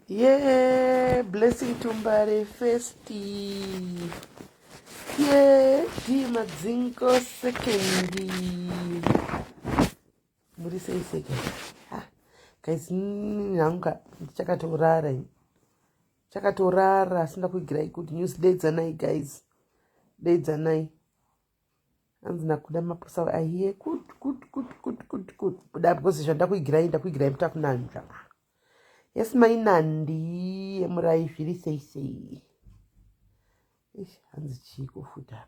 Yeah, blessing tumbare festi. Yeah, di madzinko sekendi. Muri sei second. Guys, nanga chakatorara. Chakatorara sina kuigirai good news days anai guys. Days anai. Anzina kuda maposa ahiye good. Buda because ndakuigirai mutakunanja. Yes, mainandi murai zviri sei. Hanzi chiko futa.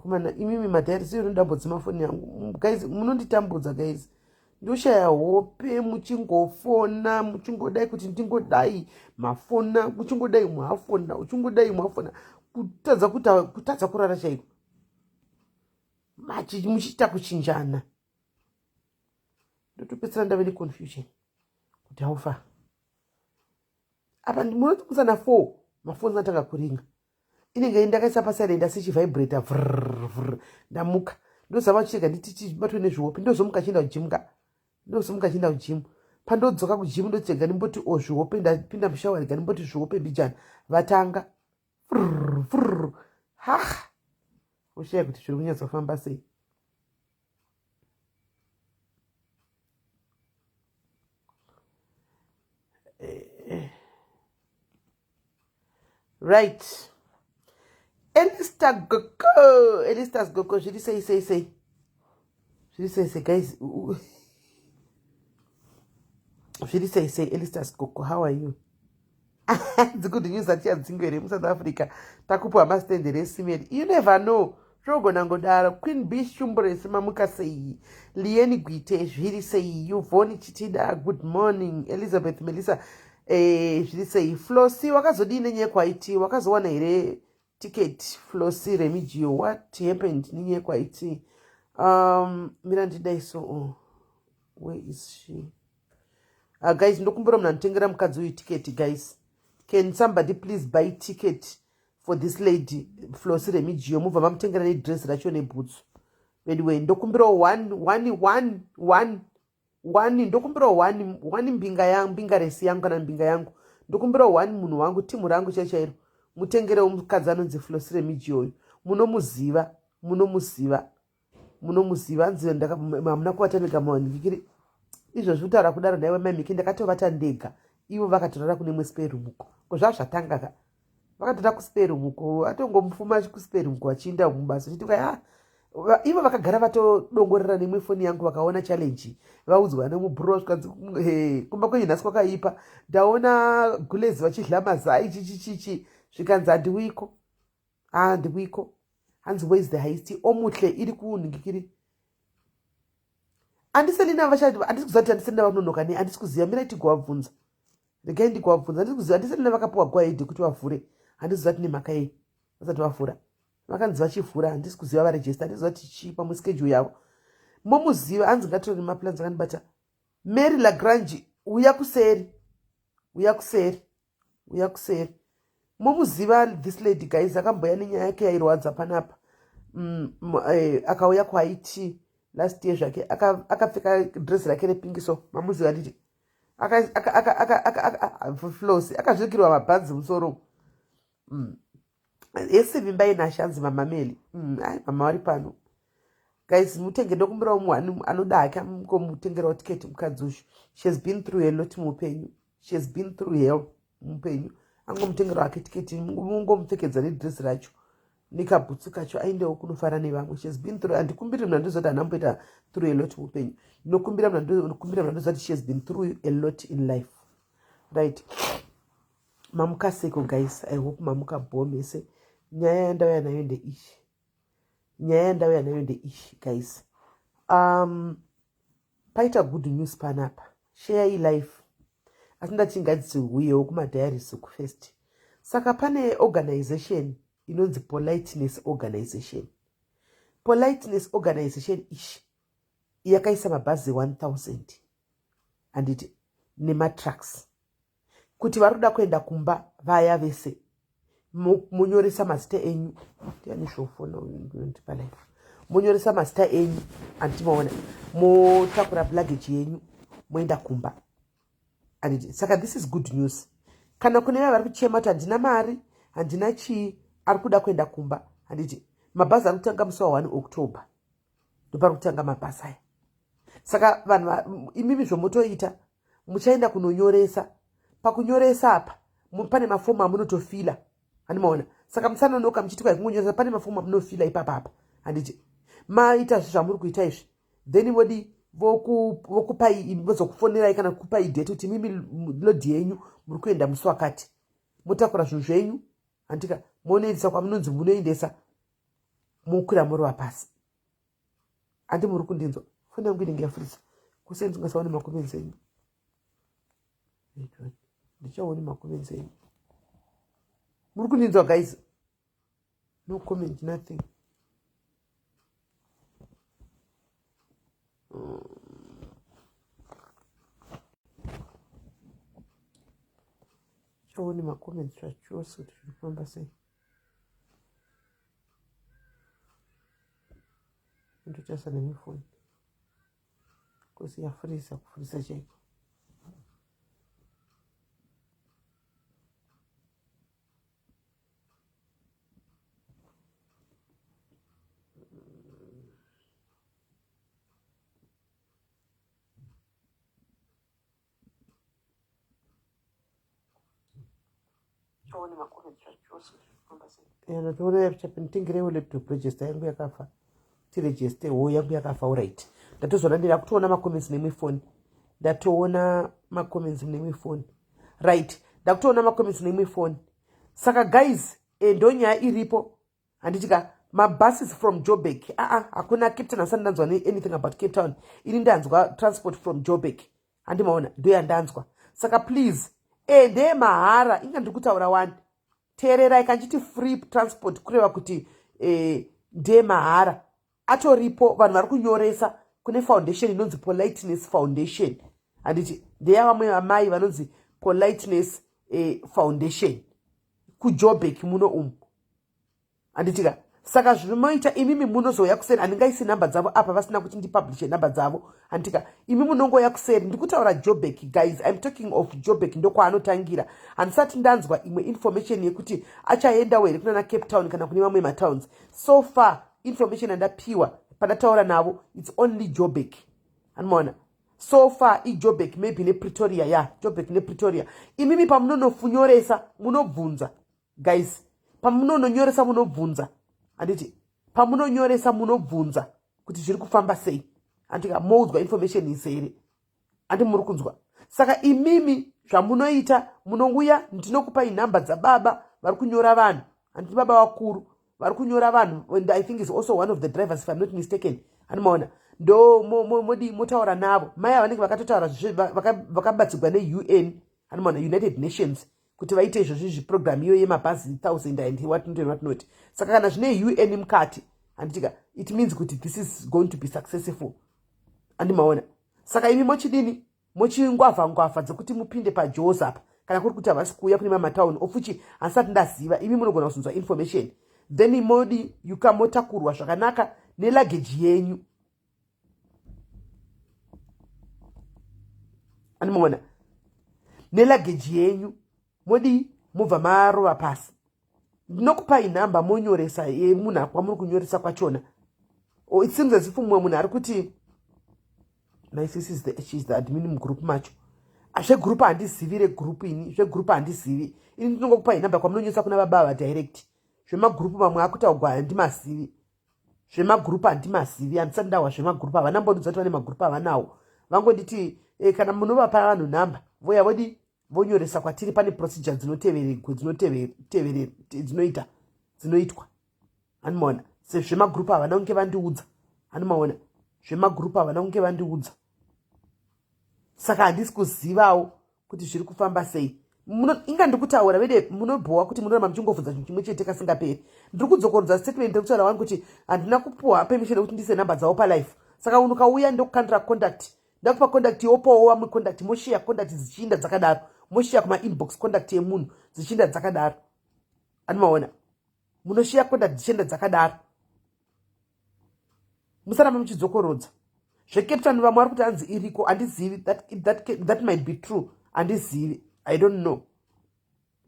Kumana imimi madhari sio ndambodza mafoni yangu. Guys, munonditambudza guys. Ndoshaya hope muchingofona, muchingodai kuti ndingodai mafona, muchingodai mwafona. Kutadza kurara chaiko. Muchita kuchinjana. Ndotopedzera ndave neconfusion. Kuti haufa. Apa munoti kusana 4 mafoni anatanga kuringa. Inenge ndakaisa pasare ndasichivibrata ndamuka ndozama kucheka nditi batwe nezvihope ndozomuka chienda kujimu pandodzoka kujimu ndochega ndimboti zvihope ndapinda mushawari ndimboti zvihope bijana vatanga ushaya kuti zviri kunyatsa kufamba sei. Right. Elistas Goko, je dis say. Guys. Je dis say, Elistas Goko, how are you? It's good news that you're in South Africa. Takupo amastendere SIS. You never know. Rogo nangodara, Queen Bishumbere, Mamuka say, Lieni Guite, je say, you Voni Chitida, good morning, Elizabeth Melissa. Je say, Flossi, wakazodine nye kwaiti, wakazowana ire. Ticket Flossi Remigio, what happened? Ninye kwa iti. Mirandi Daiso. Where is she? Guys, ndokumbura mnantengera mukadzi uyu ticket, guys. Can somebody please buy ticket for this lady Flossi Remigio? Move mamtengera ne dress racho ne boots. Anyway, ndokumbura one ndokumbura one mbinga resi yangu kana mbinga yangu. Ndokumbura one munhu wangu timu rangu chachairo. Mutengere mukadzi anonzi Flossi Remigio uyu. Munomuziva nziva hamuna kuvata ndega mawanikiri izvozvi kutaura kudaro naiwe mamiki ndakatovata ndega ivo vakatorara kune mwe spare room uko kozvava zvatanga ka vakatora kuspare room uko atongomufuma kuspare room uko vachienda mubasa chitika ivo vakagara vatodongorera nemwe foni yangu vakaona challenge vaudzwa nemubhuro zvikanzi kumba kwenyu nhasi kwakaipa ndaona gulezi vachidla mazai chichichichi zvikanzi handiwiko hanzi where is the highest omuhle iri kuunhingikiri andiselina vachati handisi andiselina vanonoka ne handisi kuziva mira tigowabvunza regai ndigowabvunza handisi kuziva andiselina vakapiwa gwaidhi kuti vavhure handisi kuziva tine mhaka yei vasati vavhura vakanzi vachivhura handisi kuziva varejesta handisi kuziva tichipa muschedule yavo momuziva hanzi ngatiro nemaplans akandibata Mary Lagrange uya kuseri momuziva this lady guys akamboya nenyaya yake yairwadza panapa akauya kwaiti last year zvake akapfeka dress rake repingiso mamuziva nditi Flossi akazvikirwa mabhanzi musoro esivimbai nashanzi mamameli mama vari pano guys mutenge ndokumbira munhu anoda hake amkomutengerawo tiketi mukadzi ushu she has been through a lot muupenyu angomutengera wake tiketi mungomupfekedza nedresi racho nekabhutsu kacho aendewo kunofara nevamwe she has been through handikumbiri mnhu andozoti hanamboita through a lot muupenyu ndinokumbira mnhu andozoti she has been through a lot in life right. Mamukaseko guys, I hope mamukabhomese nyaya yandauya nayo ndeishi guys. Paita good news panapa share life asi ndati ngadzihwiyewo kumadhayarisi first Saka pane organization inonzi politeness organization. Politeness organization ishi yakaisa mabhazi 1000 anditi nematrucks kuti varuda kuenda kumba vaya vese munyoresa mazita enyu ndiani shofona ndipalai munyoresa mazita enyu antimaona motakura luggage yenyu moenda kumba anditi saka this is good news. Kana kune vaya vari kuchema kuti handina mari handina chii ari kuda kuenda kumba handiti mabhazi ari kutanga musi wa 1 October ndopari kutanga mabhazi aya. Saka vanhu imimi zvomotoita muchaenda kunonyoresa. Pakunyoresa apa pane mafomu amunotofila handimaona. Saka musanonoka muchiti kwai kunonyoresa pane mafomu amunofila ipapapa handiti maita zvamuri kuita izvi then vodi vokupai vozokufonerai kana kukupai date kuti mimi lodhi yenyu muri kuenda musi wakati motakura zvinhu zvenyu handika monoendesa kwamunonzi munoendesa mokwira muri wapasi. Handi muri kundinzwa foni yangu inenge yafurisa kusenzi ngasaone makomenzi enyu ndichaone makomenzi enyu muri kundinzwa guys. No comment, nothing. Chaone makomenzi zvachose kuti zviri kufamba sei. Ndochasa nemifoni kosi yafurisa kufurisa chaiko. Chaone makomenzi zvachose kuti zviri kufamba sei. Ndotoona chapentingirewo laptop register yangu yakafa. Tiregister wo yangu yakafa alright. Ndatozona ndira kutoona makomenzi nemifoni. Ndatoona makomenzi nemifoni. Right. Ndakutoona makomenzi nemifoni. Saka guys, ndonyaya iripo. Handitika mabuses from Joburg. Hakuna Cape Town asana ndanzwa anything about Cape Town. Ini ndanzwa transport from Joburg. Handimaona ndo yandanzwa. Saka please, ende mahara inga ndikutaura wani. Teererai kanchiti free transport kureva kuti nde mahara. Atoripo vanhu vari kunyoresa kune foundation inonzi Politeness Foundation. Handiti ndeya vamwe amai vanonzi Politeness Foundation kuJoburg muno umu. Handitika saka zvinoita imimi munozoya kuseri handingaisi namba dzavo apa vasina kuti ndipublishe namba dzavo. Handitika imi munongoya kuseri ndikutaura Joburg guys. I'm talking of Joburg ndokwaanotangira. Handisati ndanzwa imwe information yekuti achaenda were kunana Cape Town kana kune mamwe matowns. So far information andapiwa pandataura navo it's only Joburg. Handimaona so far Joburg maybe nePretoria Joburg nePretoria. Imimi pamunononyoresa munobvunza guys. Pamunononyoresa munobvunza. Handiti pamunonyoresa munobvunza kuti zviri kufamba sei. Handika moudzwa information isere. Handi muri kunzwa. Saka imimi zvamunoita munouya ndinokupai namba dzababa vari kunyora vanhu. Handiti baba vakuru vari kunyora vanhu and I think is also one of the drivers if I'm not mistaken. Handimaona ndo modi motaura navo maya vanenge vakatotaura vakabatsirwa neUN handimaona United Nations kuti vaite izvozvo zviprogram iyo yemabhazi 1000 and what not. Saka kana zvine UN mukati handitika it means kuti this is going to be successful. Handimaona saka imi mochidini mochingwavha dzekuti mupinde pajaws apa kana kuri kuti havasi kuuya kune mamatown ofuchi handisati ndaziva imi munogona kuzunzwa information then modi yukamotakurwa zvakanaka neluggage yenyu. Handimaona neluggage yenyu modi mubva marova pasi. Ndinokupai namba monyoresa yemunhu kwamuri kunyoresa kwachona. It seems as if mumwe munhu ari kuti my sis she's the admin mugroup macho. Zvegroup handizivi regroup ini zvegroup handizivi. Ini ndinongokupai namba kwamunonyoresa kuna baba direct. Zvemagroup mamwe akutaugwa handimazivi. Zvemagroup handimazivi handisati ndahwa zvemagroup havana mbonudza kuti vane magroup havanawo. Vangonditi kana munovapa vanhu namba voya vodi vonyoresa kwatiri pane procedure dzinoitwa. Handimaona zvemagroup havana kunge vandiudza. Handimaona zvemagroup havana kunge vandiudza. Saka handisi kuzivawo kuti zviri kufamba sei. inga ndikutaura vede munobhowa kuti munoramba muchingobvunza chinhu chimwe chete kasingaperi. Ndiri kudzokorodza statement ndekutaura vangu kuti handina kupuwa permission yekuti ndise namba dzavo palife. Saka unhu ukauya ndokukandira contact, ndakupa contact yopawo vamwe contact, moshiya contact zichinda dzakadaro, moshiya kuma-inbox contact yemunhu zichinda dzakadaro. Anomaona munoshiya contact dzichienda dzakadaro. Musaramba muchidzokorodza. Zvekeptani vamwe vari kuti hanzi iriko, handizivi. That might be true. Handizivi. I don't know.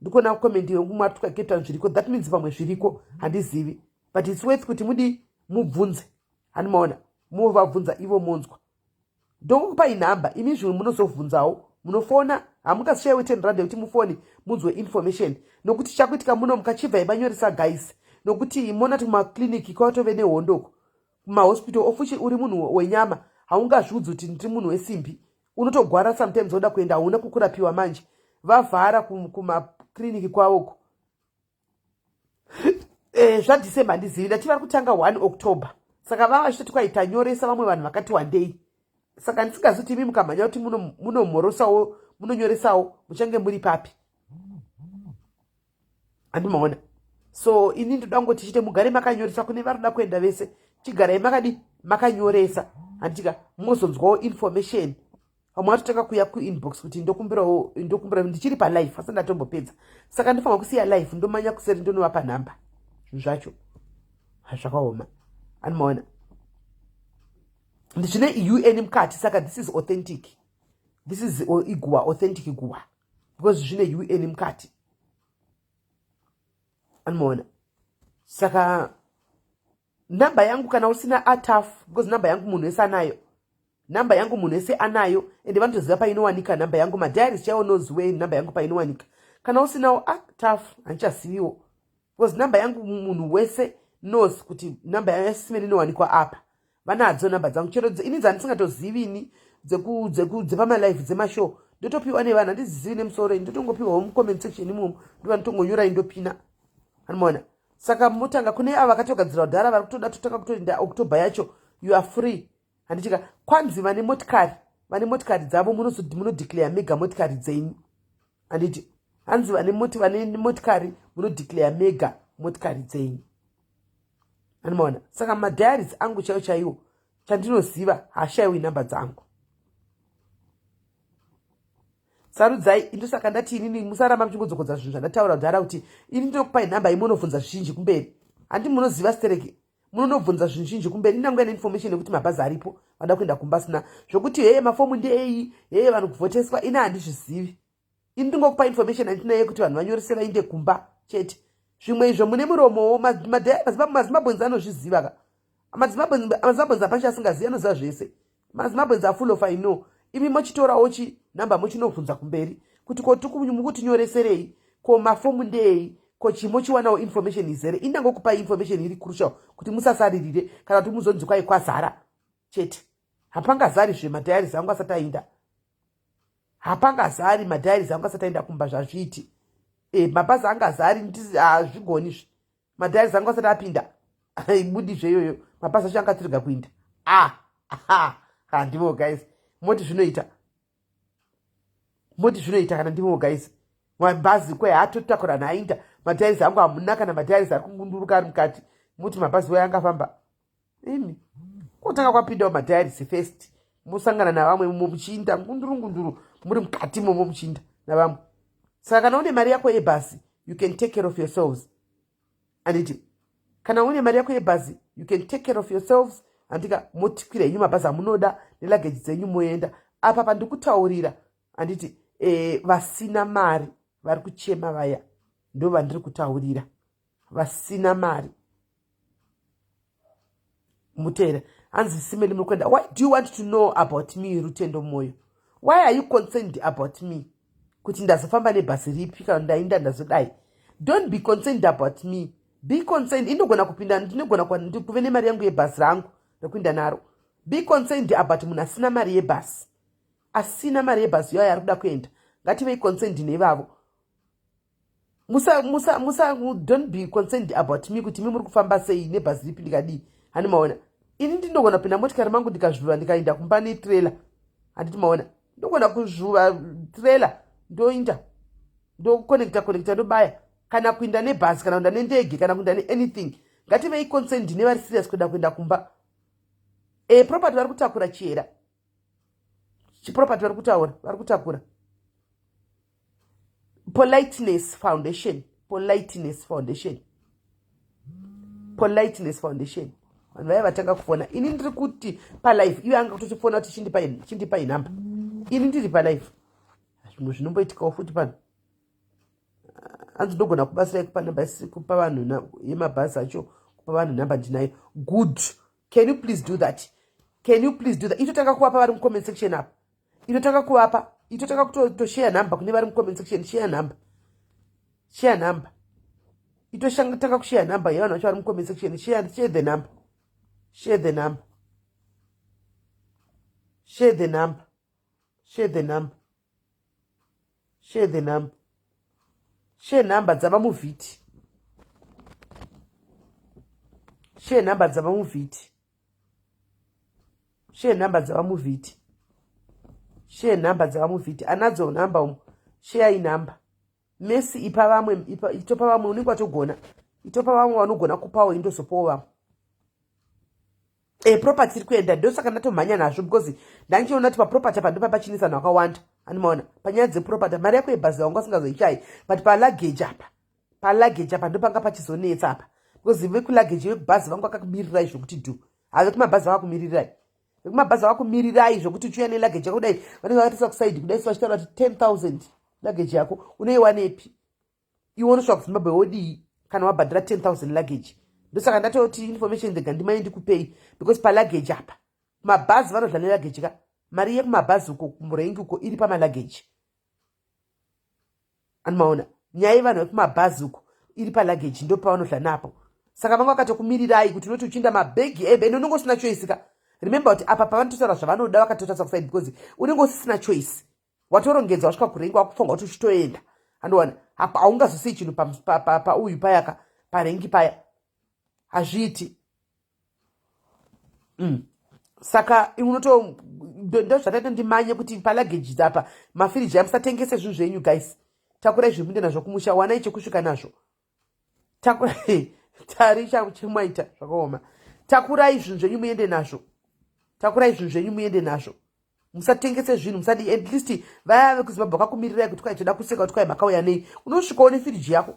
Ndikona comment yangu mwari tuka Captain zviriko. That means pamwe zviriko. Handizivi. But it's worth kuti mudi mubvunze. Anomaona muvabvunza ivo monzwa. Ndokupa inhamba. Imi zvinhu munozobvunzawo. Munofona. Hamukashayiwe 10 rand kuti mufoni munzwe information. Nokuti chakuitika muno mukachibva ibanyoresa guys. Nokuti mona kuti mumakliniki kwatove nehondoko. Kumahospital ofuchi uri munhu wenyama. Haungazviudzi kuti ndiri munhu wesimbi. Unotogwara sometimes woda kuenda hauna kukurapiwa manje. Vavhara kumakliniki kwavoko. ZvaDecember handizivi. Ndati vari kutanga 1 October. Saka vava vachitoti kwaitanyoresa vamwe vanhu vakati wandei. Saka ndisingazivi kuti imi mukamhanya kuti munomhorosawo, munonyoresawo, muchange muri papi. Handimaona. So ini ndoda ngoti chite mugare makanyoresa kune vari kuda kuenda vese. Chigarai makadi makanyoresa. Handitika muzonzwawo information. Vamwe vatotanga kuuya kuinbox kuti ndokumbira ndichiri palife asi ndatombopedza. Saka ndinofanira kusiya life ndomanya kuseri ndonovapa nhamba. Zvinhu zvacho hazvakaoma. Anomaona. Ndizvine UN mukati saka this is authentic. This is iguwa authentic iguwa. Because zvine UN mukati. Anomaona. Saka namba yangu kana usina ataf because namba yangu munhu wese anayo. Namba yangu munhu wese anayo ende vanotoziva painowanika namba yangu. Madiaries chaiwo noziwe namba yangu painowanika. Kana usinawo ataf handichaziviwo. Because namba yangu munhu wese knows kuti namba yaSIS MELLY inowanikwa apa. Vanadzo namba dzangu chero ini dzandisingatozivi ini dzepamalife dzemashow. Ndotopiwa nevanhu handizivi nemusoro. Ndotongopiwawo mucomment section imomo ndovanotongonyora indopina. Anomaona. Saka mutanga kune ava vakatogadzira kudhara vari kutoda totanga kutoenda October yacho you are free. Handitika kwanzi vane motikari dzavo munodeclare mega motikari dzenyu. Handiti hanzi vane motikari munodeclare mega motikari dzenyu. Anomaona. Saka madiaries angu chaiwo chandinoziva hashayiwi namba dzangu. Sarudzai indosaka ndati inini musaramba muchingodzokodza zvinhu zvandataura kudhara kuti ini ndinokupai nhamba imunobvunza zvizhinji kumberi. Handi munoziva stereki. Munobvunza zvinhu zvinji kumberi. Indangoya neinformation yekuti mabhazi aripo vada kuenda kumba sina. Zvokuti heye mafomu ndei, heye vanhu kuvhoteswa ina handizvizivi. Ini ndingokupa information handinayo yekuti vanhu vanyorese vainde kumba chete. Zvimwe izvo mune muromowo mazimbabwenzi anozviziva ka. Mazimbabwenzi apacho asingazivi anoziva zvese. Mazimbabwenzi are full of I know. Imi mochitorawo namba mochinobvunza kumberi kuti mukutinyoreserei, ko mafomu ndei, ko chimochiwanawo information izere. Indangokupai information iri crucial kuti musasaririre kana kuti muzonzi kwai kwazara chete. Hapangazari madiaries angu asati aenda. Hapangazari madiaries angu asati aenda kumba zvazviti. Mabhazi angazari hazvigoni. Madiaries angu asati apinda. Ibudi zveyoyo. Mabhazi acho angatirega kuinda. Handimo guys. Moti zvinoita kana ndimo guys. Mabhazi kwai hatotakura nainda. Madiaries angu hamuna kana madiaries ari kungunduruka ari mukati. Muti mabhazi wai angafamba. Imi kotanga kwapindawo madiaries first. Musangana navamwe muchinda ngunduru muri mukati momo muchinda navamwe. Saka kana une mari yako yebhasi you can take care of yourselves. Anditi kana une mari yako yebhasi you can take care of yourselves. Andika motikwira inyu mabhazi amunoda nelageji dzenyu moenda. Apa pandikutaurira anditi vasina mari vari kuchema vaya ndo vandiri kutaurira. Vasina mari mutera hanzi SIS MELLY muri kuenda. Why do you want to know about me Rutendo Moyo? Why are you concerned about me? Kuti ndazofamba nebhasi ripi kana ndainda ndazodai. Don't be concerned about me. Be concerned. Indogona kupinda ndinogona kuve nemari yangu yebhasi rangu ndokuinda naro. Be concerned about munhu asina mari yebhasi. Asina mari yebhasi yayo ari kuda kuenda. Ngativei concerned nevavo. Don't be concerned about me kuti muri kufamba sei nebhasi ripi ndikadii. Handimaona. Ini ndinogona kupinda motikari mangu ndikazvuva ndikaenda kumba netrailer. Handiti maona. Ndogona kuzvuva trailer ndoinda. connecta ndobaya, kana kuinda nebhasi, kana kuinda nendege, kana kuinda neanything. Ngativei concerned nevari serious kuda kuenda kumba. Property vari kutakura chiera. Property vari kutakura. Politeness Foundation. Vanhu vaya vatanga kufona. Ini ndiri kuti palife iwe anga kutofona kuti chindipai nhamba. Ini ndiri palife. Zvimwe zvinomboitikawo futi pano. Hanzi ndogona kubasirai kupa vanhu yemabhazi acho, kupa vanhu nhamba ndinayo. Good. Can you please do that? Itotanga kuvapa vari mucomment section apa. Itotanga kutoshare nhamba kune vari mucomment section. Share nhamba. Itotanga kushare nhamba yevanhu vacho vari mucomment section. Share the number. Share nhamba dzava muvhiti. Anadzo nhamba share inhamba. Messi itopa vamwe unenge watogona. Itopa vamwe vanogona kupawo indozopawo vamwe. Property iri kuenda ndosaka ndatomhanya nazvo because ndanchiona kuti paproperty apa ndipo pachinisa vanhu vakawanda. Anomaona panyaya dzeproperty mari yako yebhazi wanga usingazoishai, but palaggage apa ndopanga pachizonetsa apa because vekulaggage vekubhazi vangu vakakumirirai zvokuti dhu. Haveki mabhazi vakakumirirai zvokuti uchiuya nelaggage yako kudai vanenge vakatiswa kusaidi kudai vachitaura kuti 10,000 luggage yako unoiwanepi? Iwe unosvika kuZimbabwe wodii kana wabhadhara 10,000 luggage? Ndosaka ndatoti information ndega ndimai ndikupei because palaggage apa mabhazi vanodla nelaggage ka mari yekumabhazi uko kumurengi uko iri pamalaggage. Anomaona nyaya yevanhu vekumabhazi uko iri palaggage ndo pavanodla napo. Saka vanga vakatokumirirai kuti unoti uchinda mabhegi ende unenge usina choice ka. Remember kuti apa pavanototaura zvavanoda vakatotatsa kusaidi because unenge usisina choice. Watorongedza wasvika kurengi wakufunga kuti uchitoenda. Anoona apa haungazosii chinhu pauyu payaka parengi paya. Hazviiti. Saka ndozvataita ndimanye kuti palaggage apa mafiriji amusatengese zvinhu zvenyu guys. Takurai zvimunde nazvo kumusha, wanai chekusvika nazvo. Tari chimwaita zvakaoma. Takurai zvinhu zvenyu muende nazvo. Musatengese zvinhu, musadi at least vaya vekuZimbabwe vakakumirirai kuti kwai toda kuseka kuti kwai makauya nei. Unosvikawo nefiriji yako.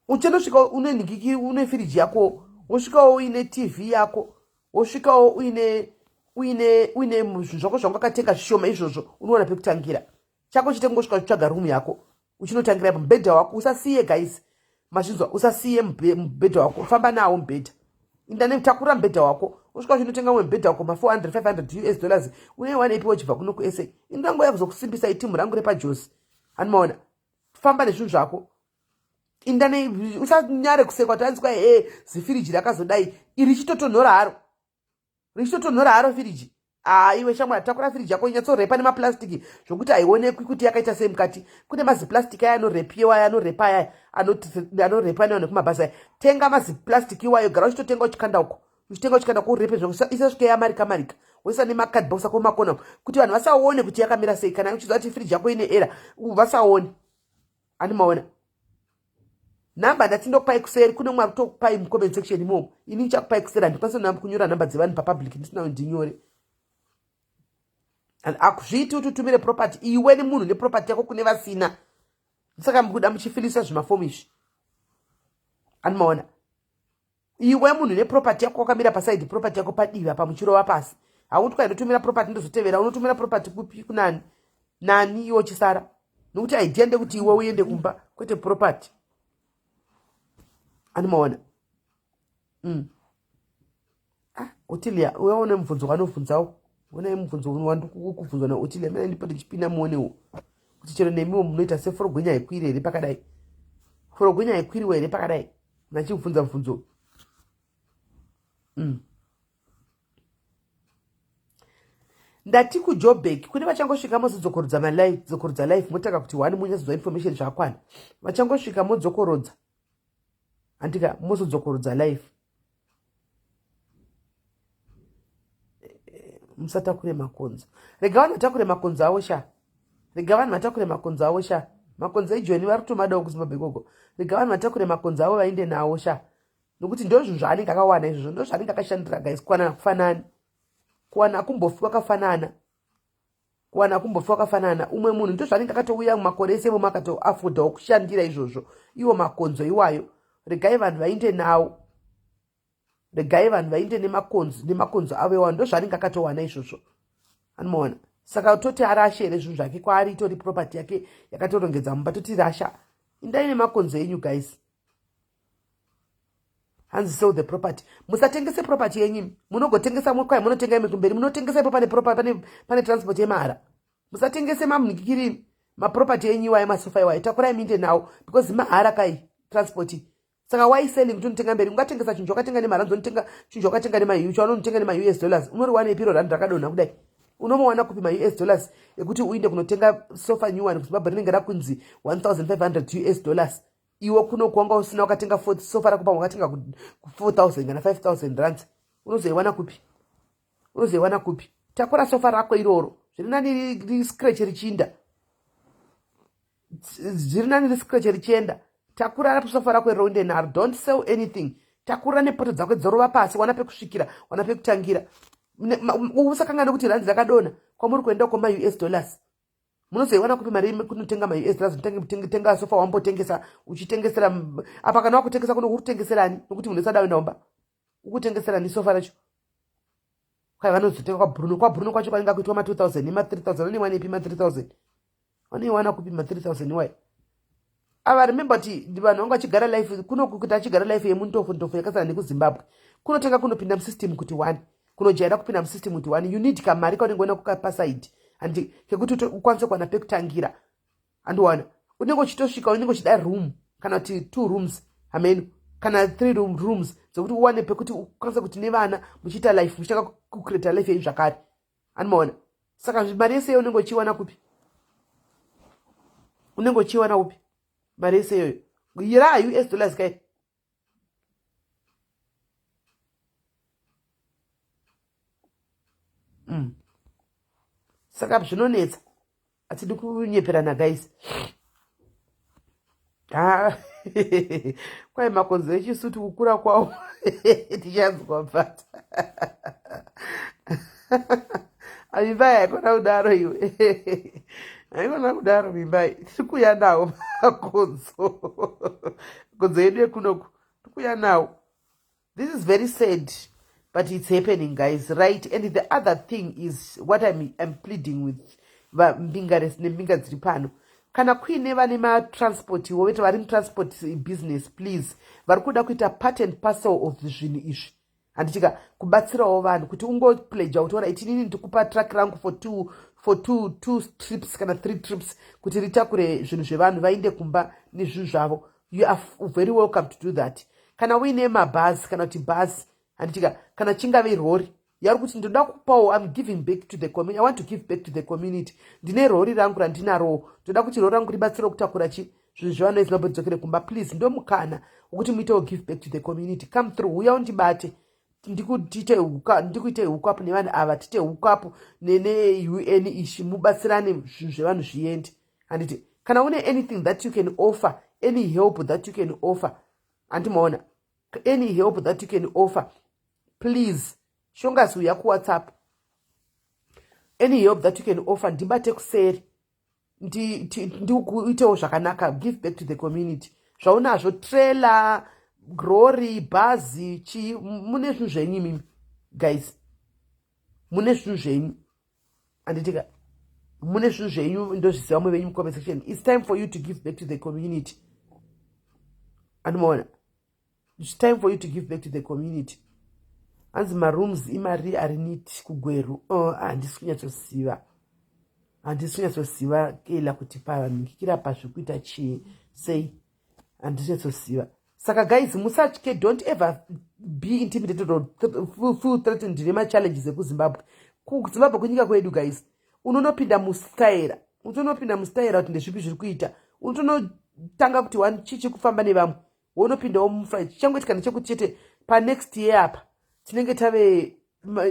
Uchinosvikawo une firiji yako, wosvikawo uine TV yako, wosvikawo uine zvinhu zvako zvanga wakatenga zvishoma izvozvo, unowana pekutangira. Chako chitengo svika kutsvaga room yako, uchinotangira ipo mubhedha wako. Usasiye guys, mazvinzwa, usasiye mubhedha wako, famba nawo mubhedha. Takura mubhedha wako, usvika uchinotenga umwe mubhedha wako ma400 500 US dollars, unoiwanepi wachibva kuno kuSA. Indango yakuzokusimbisa timu rangu repaJozi. Anomaona, famba nezvinhu zvako. Usanyare kusekwa kuti anzwa zifiriji rakazodai iri richitotonhora haro firiji. Iwe shamwari takura firiji yako inyatsorepa nemaplastiki zvokuti haionekwi kuti yakaita sei mukati. Kune maziplastiki aya anorepiwa aya anorepa aya anorepa nevanhu vekumabhazi aya. Tenga maziplastiki iwayo, gara uchitotenga uchikanda uko. Urepe isasvike yamarika. Woisa nemakadhibhokisi ako mumakona kuti vanhu vasaone kuti yakamira sei. Kana uchiziva kuti firiji yako ine era vasaone. Animaona. Namba ndatindokupai kuseri, kune mumwe akutokupai mucomment section imomo. Ini ndichakupai kuseri, handikwanisa kunyora namba dzevanhu papublic ndisina ndinyore. Akuzviiti kuti utumire property iwe nemunhu neproperty yako kune vasina. Saka mukuda muchifilisa zvimafomu izvi. Anomaona. Iwe munhu neproperty yako wakamira pasaidi property yako padivi apa muchirova pasi. Hauti kwainotumira property ndozotevera, unotumira property kupi kunani? Nani iwo chisara. Nokuti idea ndekuti iwe uende kumba kwete property. Anomaona. Otilia, uya une mubvunzo kanobvunzawo. Une mubvunzo wandikukubvunzwa naOtilia, mina ndipo ndichipinda muonewo. Kuti chero nemiwo munoita seforogwenya yekwiri here pakadai. Forogwenya yekwiriwa here pakadai. Nachibvunza mubvunzo. Ndati kuJoburg kune vachangosvika mozodzokorodza life motaka kuti wani munyatsodzwa information zvakakwana. Vachangosvika modzokorodza. Andika mozodzokorodza life. musatakure makonzo. Rega vanhu vatakure makonzo avo sha. Rega vanhu vatakure makonzo avo sha. Makonzo eJoni vari kutomadawo kuZimbabwe gogo. Rega vanhu vatakure makonzo avo vainde nawo sha. Nokuti ndozvo zvaanenge akawana izvozvo, ndozvo zvaanenge akashandira guys, kuwana kufanana. Kuwana kumbofi wakafanana. Kuwana kumbofi wakafanana. Umwe munhu ndozvo zvaanenge akatouya mumakore ese akatoafodhawo kushandira izvozvo. Iwo makonzo iwayo. Regai vanhu vainde nawo. Regai vanhu vainde nemakonzo avo iwayo, ndozvo zvaanenge akatowana izvozvo. Anomaona. Saka toti arashe here zvinhu zvake kwaari itori property yake yakatorongedza mumba, toti rasha. Indai nemakonzo enyu guys. Hanzi sell the property. Musatengese property yenyu. Munogotengesa mukwai munotenga imi kumberi. Munotengesa ipo pane transport yemahara. Musatengese mamunikiri maproperty yenyu iwayo masofa iwayo. Takurai minde nawo because mahara kai transport. Saka why selling kuti unotenga mberi? Ungatengesa chinhu chakatenga nemahara, unotenga chinhu chakatenga nema unotenga nema US dollars. Unori wane epiro rand rakadonha kudai. Unomowana kupi ma US dollars ekuti uinde kunotenga sofa new one kuZimbabwe rinenge rakunzi 1500 US dollars. Iwo kuno kwanga usina wakatenga sofa rakupa wakatenga ku 4000 kana 5000 rands. Unozoiwana kupi? Unozoiwana kupi? Takura sofa rako iroro. Zvirinani ri scratch richinda. Zvirinani ri scratch richienda. Takura sofa rako ironde naro. Don't sell anything. Takura nepoto dzako dzorova pasi, wana pekusvikira, wana pekutangira. Usakangana kuti rand rakadona kwamuri kuenda kwa US dollars. Munozoiwana kupi mari kunotenga ma US dollars, tenga sofa wambotengesa uchitengesera apa kana wakutengesa kuno kutengeserani nokuti munhu usada kuenda ukutengeserani sofa racho. Kai vanozotenga kwa Bruno kwacho kwainga kuitwa ma 2000 nema 3000 ni wani pima 3000. Waniwana kupi ma 3000 wai. Ava remember ti vanhu vanga vachigara life kuno kuti achigara life yemuntofu yakasara nekuZimbabwe. Kunotenga kunopinda musystem kuti 1. Kunojaira kupinda musystem kuti 1. You need kamari kaunengoenda kukapaside. Andi kekuti ukwanise kuwana pekutangira. Andiwana. Unenge uchitosvika unenge uchida room kana kuti 2 rooms. Amen. Kana 3 rooms. Zokuti uwane pekuti ukwanise kuti nevana muchita life muchaka kucreate life yenyu zvakare. Anomaona. Saka mari yese unenge uchiwana kupi? Unenge uchiwana kupi? Mari yese yoyo. Ira US dollars kai. Saka zvinonetsa. Atidi kunyeperana guys. Kwai makonzo echisuti kukura kwawo. Tichanzwa bata. Mimbai haikona kudaro iwe. Haikona kudaro mimbai. Tikuya nawo makonzo. Makonzo edu ekunoku. Tikuya nawo. This is very sad. But it's happening, guys, right? And the other thing is what I'm pleading with Mbingares Mbinga Dziripano. Kana kuine vane ma-transport, wovete vari transport business, please. Vari kuda kuita part and parcel of zvinhu izvi. Handitika kubatsirawo vanhu kuti ungopledja kuti ora itinini ndikupa track rangu for two trips kana 3 trips kuti ritakure zvinhu zvevanhu vainde kumba nezvinhu zvavo. You are very welcome to do that. Kana uine mabhazi kana kuti bhazi handitika kana chingave rori yari kuti ndoda kupawo I'm giving back to the community. I want to give back to the community. Ndine rori rangu randinaro. Ndoda kuti rori rangu ribatsire kutakura zvinhu zvevana izinobodzokere kumba. Please ndomukana ukuthi muite give back to the community. Come through. Uya undibate. Ndikuite hook-up nevanhu ava, tite hook-up UN ishi mubatsirane zvinhu zvevanhu zviende. Handiti kana une anything that you can offer, any help that you can offer. Andimaona. Any help that you can offer. Please, shongazi uya kuWhatsApp. Any help that you can offer, ndibate kuseri. Ndikuitewo zvakanaka, give back to the community. Zvaunazvo trailer, glory, bhazi, chi, mune zvinhu zvenyu mimi, guys. Mune zvinhu zvenyu. Anditika, mune zvinhu zvenyu ndozviziva muvenyu comment section. It's time for you to give back to the community. Andimaona. It's time for you to give back to the community. Hanzi marooms imari ariniti kugweru. Handisi kunyatsosiva kela kuti panikira pazvikuita chii sei. Handisi kunyatsosiva. Saka guys, musatye, don't ever be intimidated or feel threatened nema-challenges ekuZimbabwe. KuZimbabwe kunyika kwedu guys, unonopinda mustaira. Utonopinda mustaira kuti ndezvipi zviri kuita. Utonotanga kuti chichi kufamba nevamwe. Unopindawo muflight. Changoitika ndechekuti chete pa next year apa tinenge tave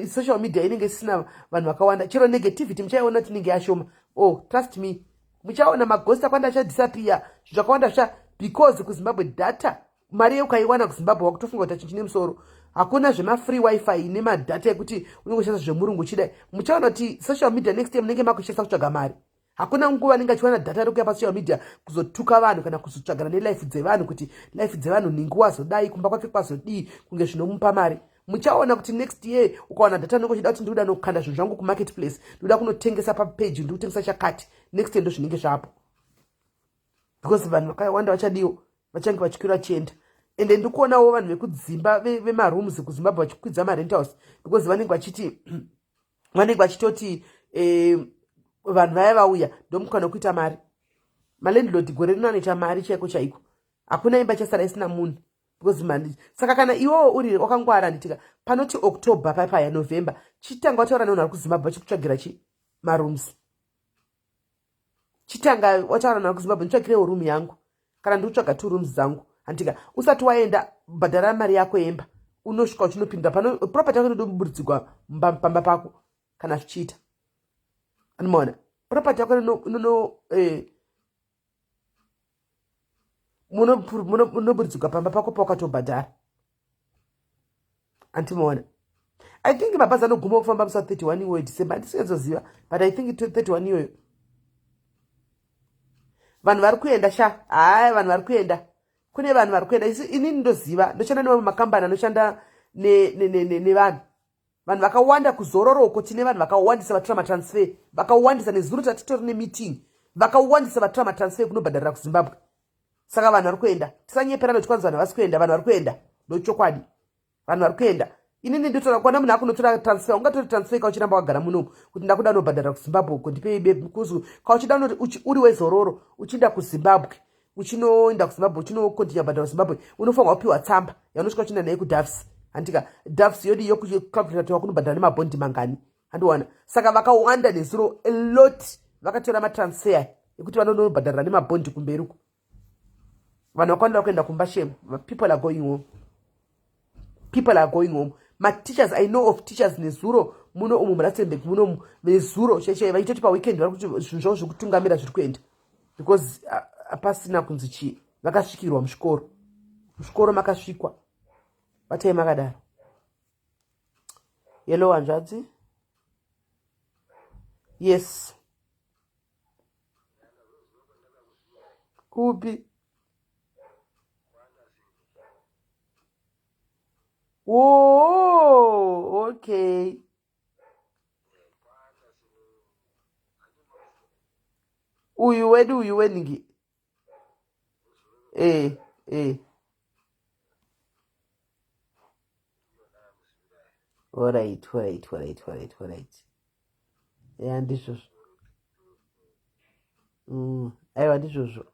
social media inenge isina vanhu vakawanda, chero negativity muchaiona kuti inenge yashoma. Oh, trust me, muchaona maghost akwanda achadisappear, zvakawanda zvacha, because kuZimbabwe data mari ukaiwana kuZimbabwe wakutofunga kuti chinhu chine musoro. Hakuna zvema-free wifi nemadhata ekuti unongoshandisa zvemurungu chidai. Muchaona kuti social media next time munenge makushandisa kutsvaga mari. Hakuna nguva anenge achiwana data rekuya pasocial media kuzotuka vanhu kana kuzotsvagana nelife dzevanhu kuti life dzevanhu ningu wazodai, kumba kwake kwazodii, kunge zvinomupa mari. Muchaona kuti next year ukawana data nongo chida kuti ndikuda nokukanda zvinhu zvangu kumarketplace, ndikuda kunotengesa papage, ndiri kutengesa chakati, next year ndo zvinenge zvapo. Because vanhu vakawanda vachadiwo vachange vachikwira chienda. Ende ndikuonawo vanhu vekudzimba vemarooms kuZimbabwe vachikwidza marent house because vanenge vachitoti vanhu vaya vauya ndomukana wekuita mari. Malandlord gore rino anoita mari chaiko chaiko. Hakuna imba chasara isina munhu because mari. Saka kana iwowo uri wakangwara nditika panoti October papaya November chitanga wataura nevanhu vari kuZimbabwe vachikutsvagira marooms. Chitanga wataura nevanhu vari kuZimbabwe nditsvagirewo room yangu kana ndikutsvaga 2 rooms dzangu. Antika usati waenda bhadhara mari yako yemba unosvika uchinopinda pano property yako inodomuburidzigwa pamba pako kana zvichiita. Anomaona property yako munoburidzigwa pamba pako pakatobhadhara. Antimoona I think mabhazi anoguma kufamba musa 31 iyoyo December, handisizoziva but I think 31 iyoyo vanhu vari kuenda sha. Hai, vanhu vari kuenda, kune vanhu vari kuenda. Inini ndoziva, ndoshanda nemamwe makambani anoshanda nevanhu vakawanda kuzororoko. Tine vanhu vakawandisa vatora matransfer, vakawandisa nezuro tatitori nemeeting, vakawandisa vatora matransfer kunobhadharira kuZimbabwe. Saka vanhu vari kuenda, tisanyeperana kuti kwanzi vanhu vasi kuenda. Vanhu vari kuenda ndochokwadi, vanhu vari kuenda. Inini ndotora kuona munhu akunotora transfer, ungatori transfer kauchiramba wagara munomu kuti ndakuda nobhadharira kuZimbabwe kundipei baby kuzu kauchida uri wezororo uchienda kuZimbabwe uchinoenda kuZimbabwe uchinokontinya bhadhara kuZimbabwe unofanirwa kupiwa tsamba yaunosvika uchienda naye kuDAFS. Handika DAFS yodi yokukalkulatiwa kunobhadhara nemabhondi mangani. Handiwana saka vakawanda nezuro a lot vakatora matransfer ekuti vanonobhadharira nemabhondi kumberuko. Vanhu vakawanda kuenda kumbashemu. People are going home. People are going home. Teachers, I know of teachers nezuro muno umu muRustenburg muno vezuro cheshe vaitoti paweekend vari kuti zvinhu zvavo zvekutungamira zviri kuenda because pasina kunzi chii. Vakasvikirwa muchikoro makasvikwa vatai makadaro. Yellow hanzvadzi. Yes. Kupi? Oh, okay. Uyu weningi. All right. Yeah, ndizvozvo. Aiwa ndizvozvo.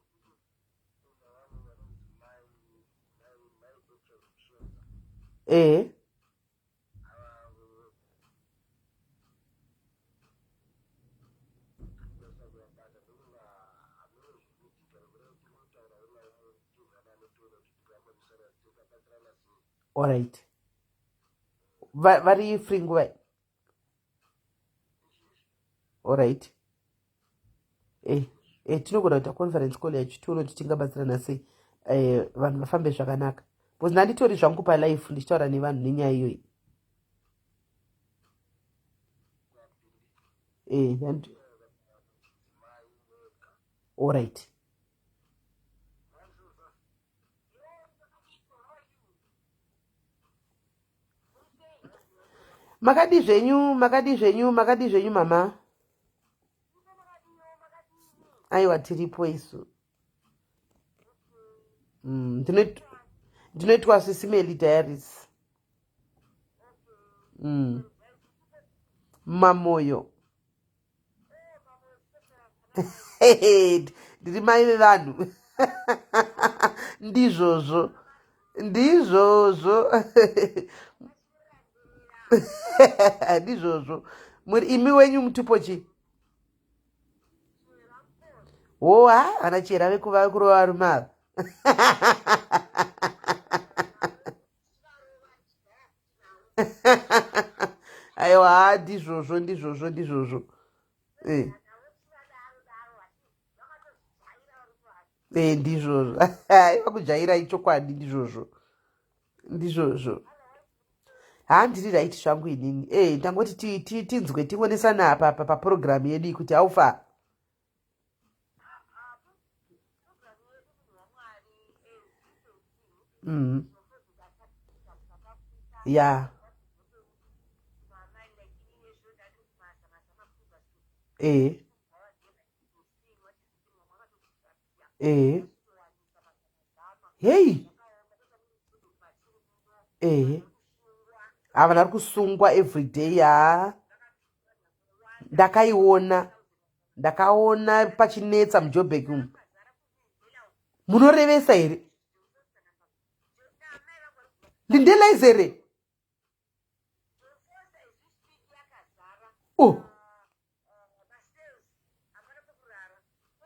All right. Vari free nguva. All right. Tinogona kuita conference call yacho tione kuti tingabatsirana sei vanhu vafambe zvakanaka. Because ndanditori zvangu palife ndichitaura nevanhu nenyaya iyoyi. All right. Makadi zvenyu mama. Aiwa tiripo isu. Ndinoitwa SIS MELLY diaries. Mamoyo. Ndiri mai vevanhu. Ndizvozvo. Ndizvozvo. Muri imi wenyu mutupo chi? Ana chera vekuva kurova rumava. aiwa ndizvozvo ndizvozvo aiwa kujaira chokwadi ndizvozvo handiri raiti zvangu inini ndangoti tinzwe tionesana apa papurogiramu yedu kuti aufa ya hei ava vari kusungwa everyday ya ndakaona pachinetsa mujobheki umu munorevesa here ndindelaize here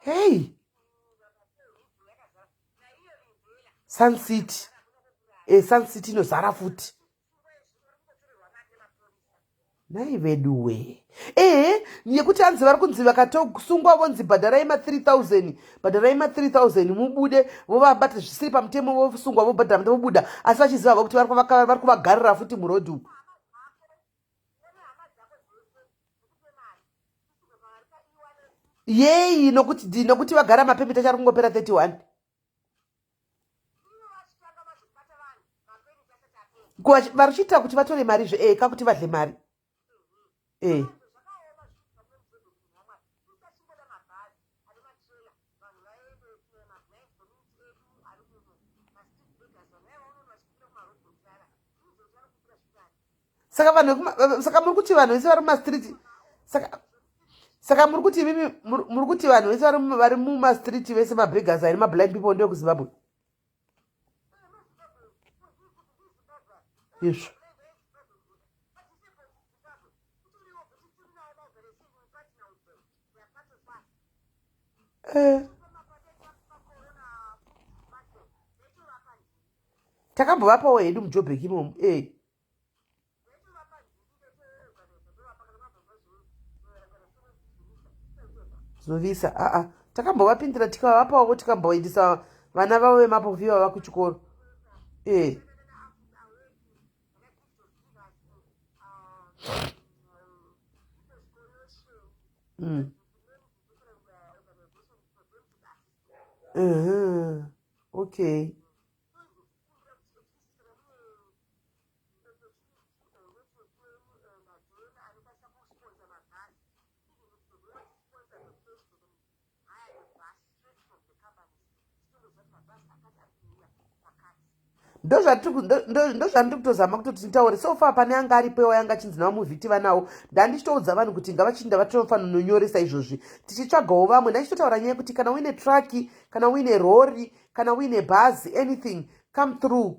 hei Sun City inozara futi nai veduwe nekuti hanzi vari kunzi vakatosungwa vonzi bhadharai ma3000 mubude vovabata zvisiri pamutemo vosungwa vobhadhara mutemo vobuda asi vachiziva kuti vari kuvagarira futi murodhi uku yei nokuti vagara mapepita achari kungopera 31 varichiitira kuti vatore mari kakuti vadle mari saka muri kuti vanhu vese vari mumastriti saka muri kuti vanhu vese vari mumastriti vese mabhegas ari mablind people ndio kuzimbabwe izvo takambovapawo hedu mujobheki imomo zovisa takambovapindira tikavapawo tikamboendesa vana vavo vemapofi vava kuchikoro okay ndozvandiri kutozama kutoti nditaure sofa pane anga aripewo yanga achinzi navamuvhiti vanawo ndandichitoudza vanhu kuti ngavachinda vatinofanira kunonyoresa izvozvi tichitsvagawo vamwe ndachitotaura nyaya yekuti kana uine traki kana uine rori kana uine bhazi anything come through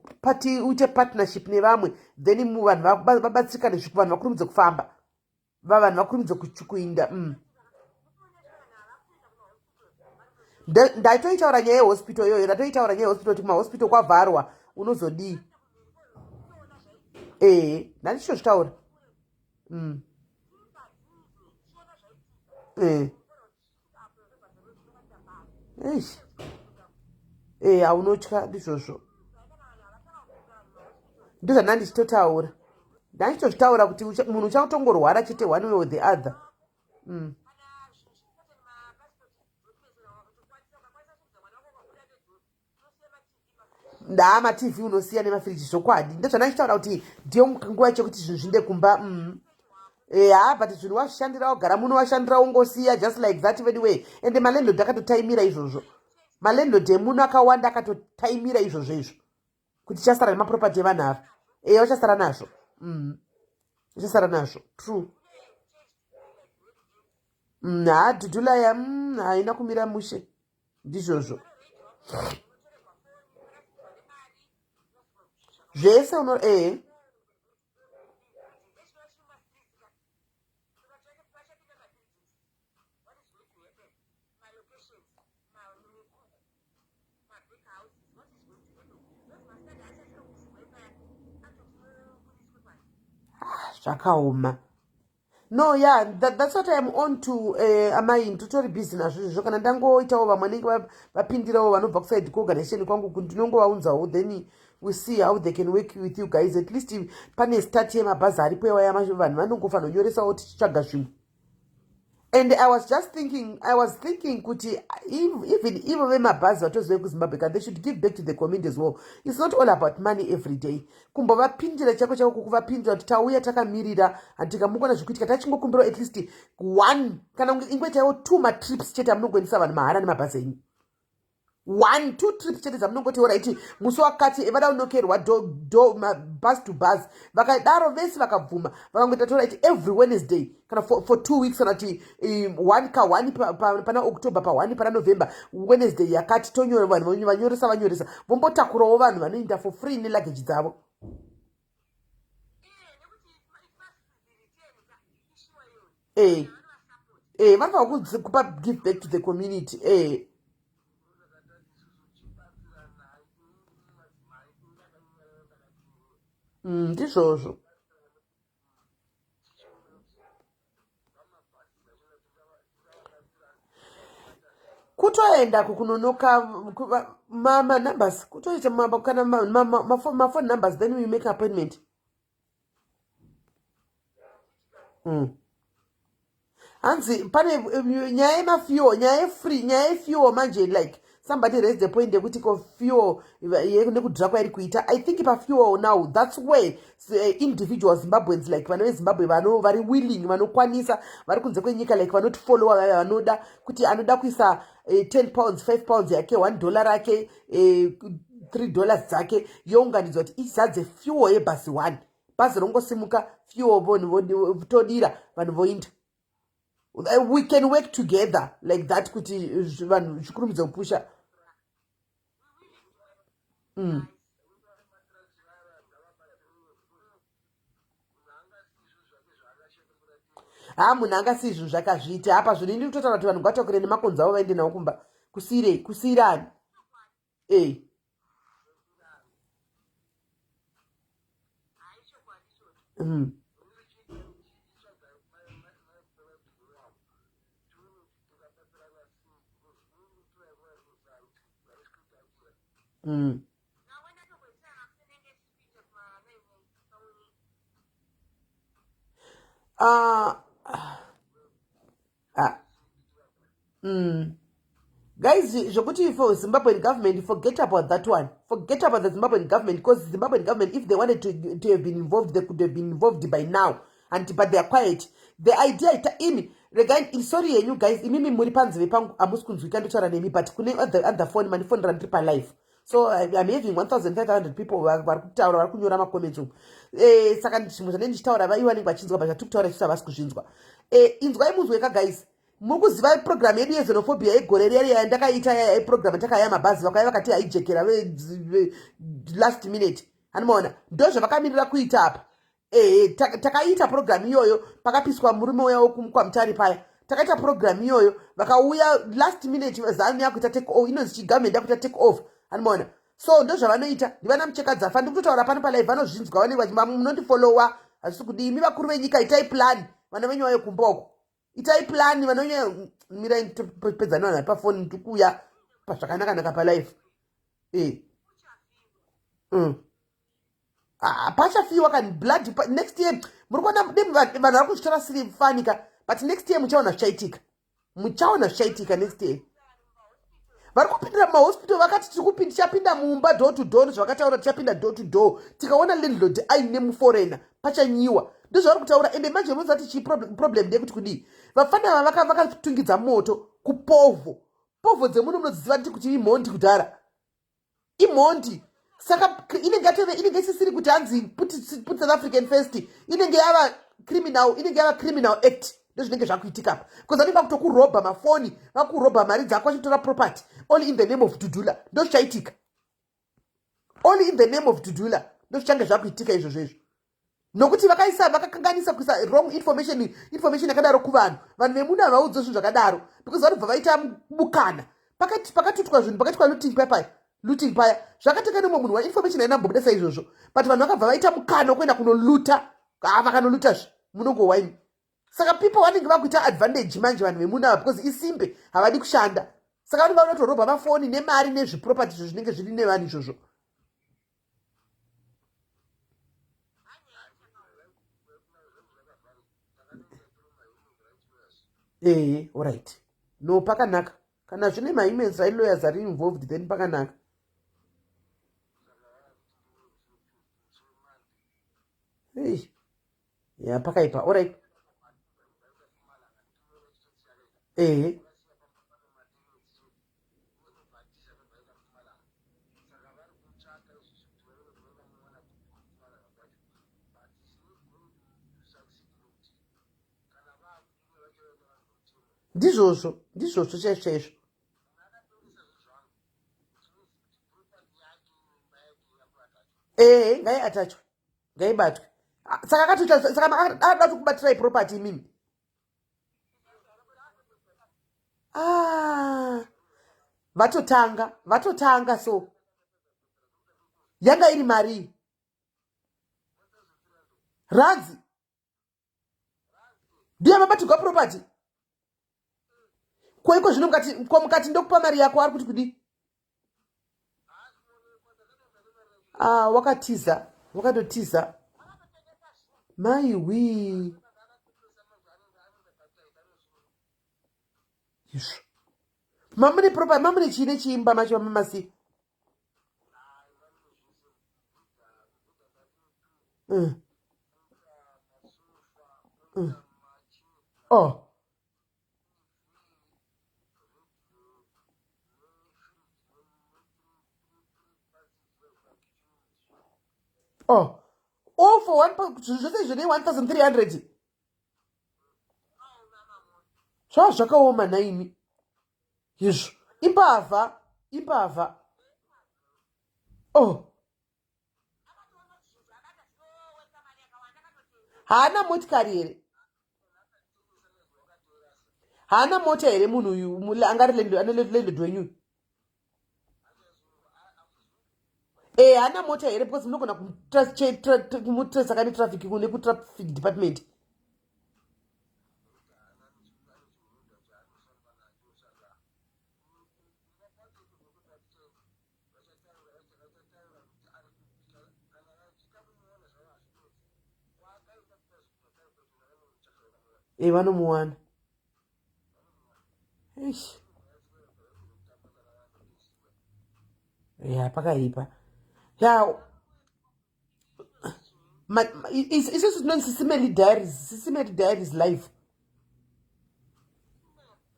uite partnership nevamwe then vanhu vabatsirikane zviku vanhu vakurumidze kufamba vanhu vakurumidze kuinda ndaitoitaura nyaya yehospital iyoyo ndatoitaura nyaya yehospital kuti kumahospital kwavharwa unozodii ndandichitozvitaura haunotya ndizvozvo ndozvandandichitotaura ndandichitozvitaura kuti munhu uchatongorwara chete one way or the other matv unosiya nemafiriji zvokwadi ndozvandandichitaura kuti ndiyo nguva chekuti zvinhu zvinde kumba but zvinhu washandira wagara muno washandira ungosiya just like that anyway ende malandlord akatotaimira izvozvo malandlord emuno akawanda akatotaimira izvozvo izvo kuti chasara nemaproperty evanhu ava wachasara nazvo uchasara nazvo true dhudhulaya haina kumira mushe ndizvozvo zvese zvakaoma No, yeah, that's what I'm on to. Amai tutori business izvo kana ndangoitawo vamwe vanenge vapindirawo vanobva kuside kuorganization kwangu ndinongovaunzawo, then we see how they can work with you guys. At least pane start yemabhazi aripo yawaya vanhu vanongofanira kunyoresawo tichitsvaga zvinhu. And I was thinking kuti even vemabhazi vatozouya kuzimbabwe, they should give back to the community as well. It's not all about money every day. Kumbovapindira chako kukuvapindira kuti tauya takamirira and tikamukona zvekuitika tachingokumbirawo at least one kana ingoitaiwo 2 matrips chete amunongoendesa vanhu mahara nemabhazi enyu. 1-2 trips chete dzamunongotiwo right musi wakati vada unokerwa bus to bus, vakadaro vese vakabvuma vakangoita to right every Wednesday kana for 2 weeks kana kuti 1 ka1 pana October pa1 pana November Wednesday yakati tonyora vanhu vanyoresa vombotakurawo vanhu vanoenda for free neluggage dzavo. Vanofana kupa give back to the community. Ndizvozvo. Kutoenda kukunonoka numbers, kutoita kana phone numbers, then we make appointment. Hanzi pane nyaya yemafuel, nyaya yefuel, nyaya yefuel manje, like somebody raised the point yekuti ko fuel nekudhakwa iri kuita. I think pafuel now, that's where individual Zimbabweans like vana veZimbabwe vari willing, vanokwanisa vari kunze kwenyika like vanotifollowa vanoda kuti anoda kuisa 10 pounds 5 pounds yake $1 rake $3 dzake younganidzwa kuti izadze fuel yebhasi 1 bhazi rongosimuka fuel vonhu todira vanhu voinda. We can work together like that kuti vanhu zvikurumidza kupusha. Munhu angasiyi zvinhu zvakazviita apa zvino ndiri kutotaura kuti vanhu ngavatakure nemakonzo avo vaende nawo kumba kusiyirani. Guys, zvokuti for Zimbabwean government, forget about that one. Forget about the Zimbabwean government, because Zimbabwean government, if they wanted to have been involved, they could have been involved by now. But they are quiet. The idea sorry you guys, imimi muri panzi vepangu amusi kunzwika ndotaura nemi, but kune other phone manifonera ndiri palive. So I'm having 1,500 people vari kutaura vari kunyora macomments umu. Saka zvimwe zvanenge ndichitaura vaivo vanenge vachinzwa but zvatiri kutaura isu havasi kuzvinzwa. Inzwai munzweka guys. Muri kuziva program yedu yezenophobia yegore reri yandakaita program takaya mabhazi vakauya vakati haijekera last minute. Hanimaona ndo zvavakamirira kuita apa. Takaita program iyoyo pakapiswa murume uya wokwamutare paya. Takaita program iyoyo vakauya last minute zanu yakuita take off, inonzi chigovernment yakuita take off. Hanimaona so ndo zvavanoita. Ndivana mucheka dzafa ndiri kutotaura pano palive vanozvinzwa vanenge vachimba munondifollowa hazvisi kudi imi vakuru venyika itai plan vana venyu vayo kumboko. Itai plan vanonyanya mira pedza navanhu vari pafoni tikuya pazvakanaka palive. Pachafiwa kani blood next year muri kuona vanhu vari kuzvitora siri fanika, but next year muchaona zvichaitika. Next year vari kupindira mumahospital vakati tichapinda mumba door to door, zvavakataura tichapinda door to door tikaona landlord aine muforena pachanyiwa. Ndozvavari kutaura. Ende manje munozati chi problem ndekuti kudii vafana vakatungidza moto kupovo dzemuno munoziva kuti imhondi kudhara imhondi. Saka inenge isisiri kuti hanzi put South African first, inenge yava criminal act. Ndozvinenge zvakuitika apa because vanenge vakutokurobha mafoni, vakurobha mari dzako vachitora property all in the name of Dudula. Ndozvichaitika all in the name of Dudula. Ndozvichange zvakuitika izvozvo nokuti vakakanganisa kuisa wrong information yakadaro kuvanhu vemuna havaudzo zvinhu zvakadaro because vanobva vaita bukana pakatutwa zvinhu pakaitwa looting paya zvakateka nemwe munhu wainformation ainambobuda saizvozvo but vanhu vakabva vaita mukana wekuenda kunoluta vakanolutazve munongowaini. saka people vanenge vakuita advantage manje vanhu vemuna because isimbe havadi kushanda saka vanenge vanotorobha mafoni nemari nezviproperty izvo zvinenge zviri nevanhu izvozvo. Alright. No, pakanaka. Kana zvine ma-humans right lawyers are involved, then pakanaka. Hey. Yeah, pakaipa. Alright. Ndizvozvo chaizvo. Ngaiatachwe. Ngaibatwe. Saka ada kukubatirai property imimi. Vatotanga so. Yanga iri mari. Ranzi. Ndiye mabatirwa property. Koiko zvino mukati ndokupa mari yako ari kuti kudi. Wakatotiza. Maiwi. Izvo. Mamune property, mamune chine chiimba macho mamasi. All for one, zvose zvine 1,300. Zvakaoma naimi. Izvo. Imbavha. Haana motikari here. Haana mota here munhu uyu angari landlord wenyu. Haana mota here because munogona kumutresa kane traffic kune kutraffic department. Vanomuwana. Pakaipa. Isusu tinonzi SIS MELLY diaries. SIS MELLY diaries live.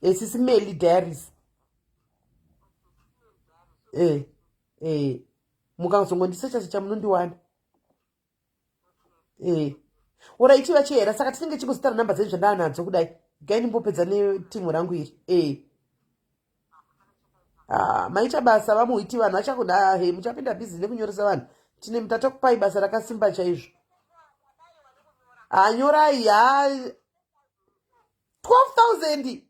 SIS MELLY diaries. Mukazongondisecha chamunondiwana. Alright, vachera saka tinenge chikuzitara namba dzenyu zvandanadzo kudai. Gainimbopedza netimu rangu iri. Maita basa vamuiti vanhu vachakunda muchapinda bhizi nekunyoresa vanhu. Tine mutatokupai basa rakasimba chaizvo. Nyorai 12,000.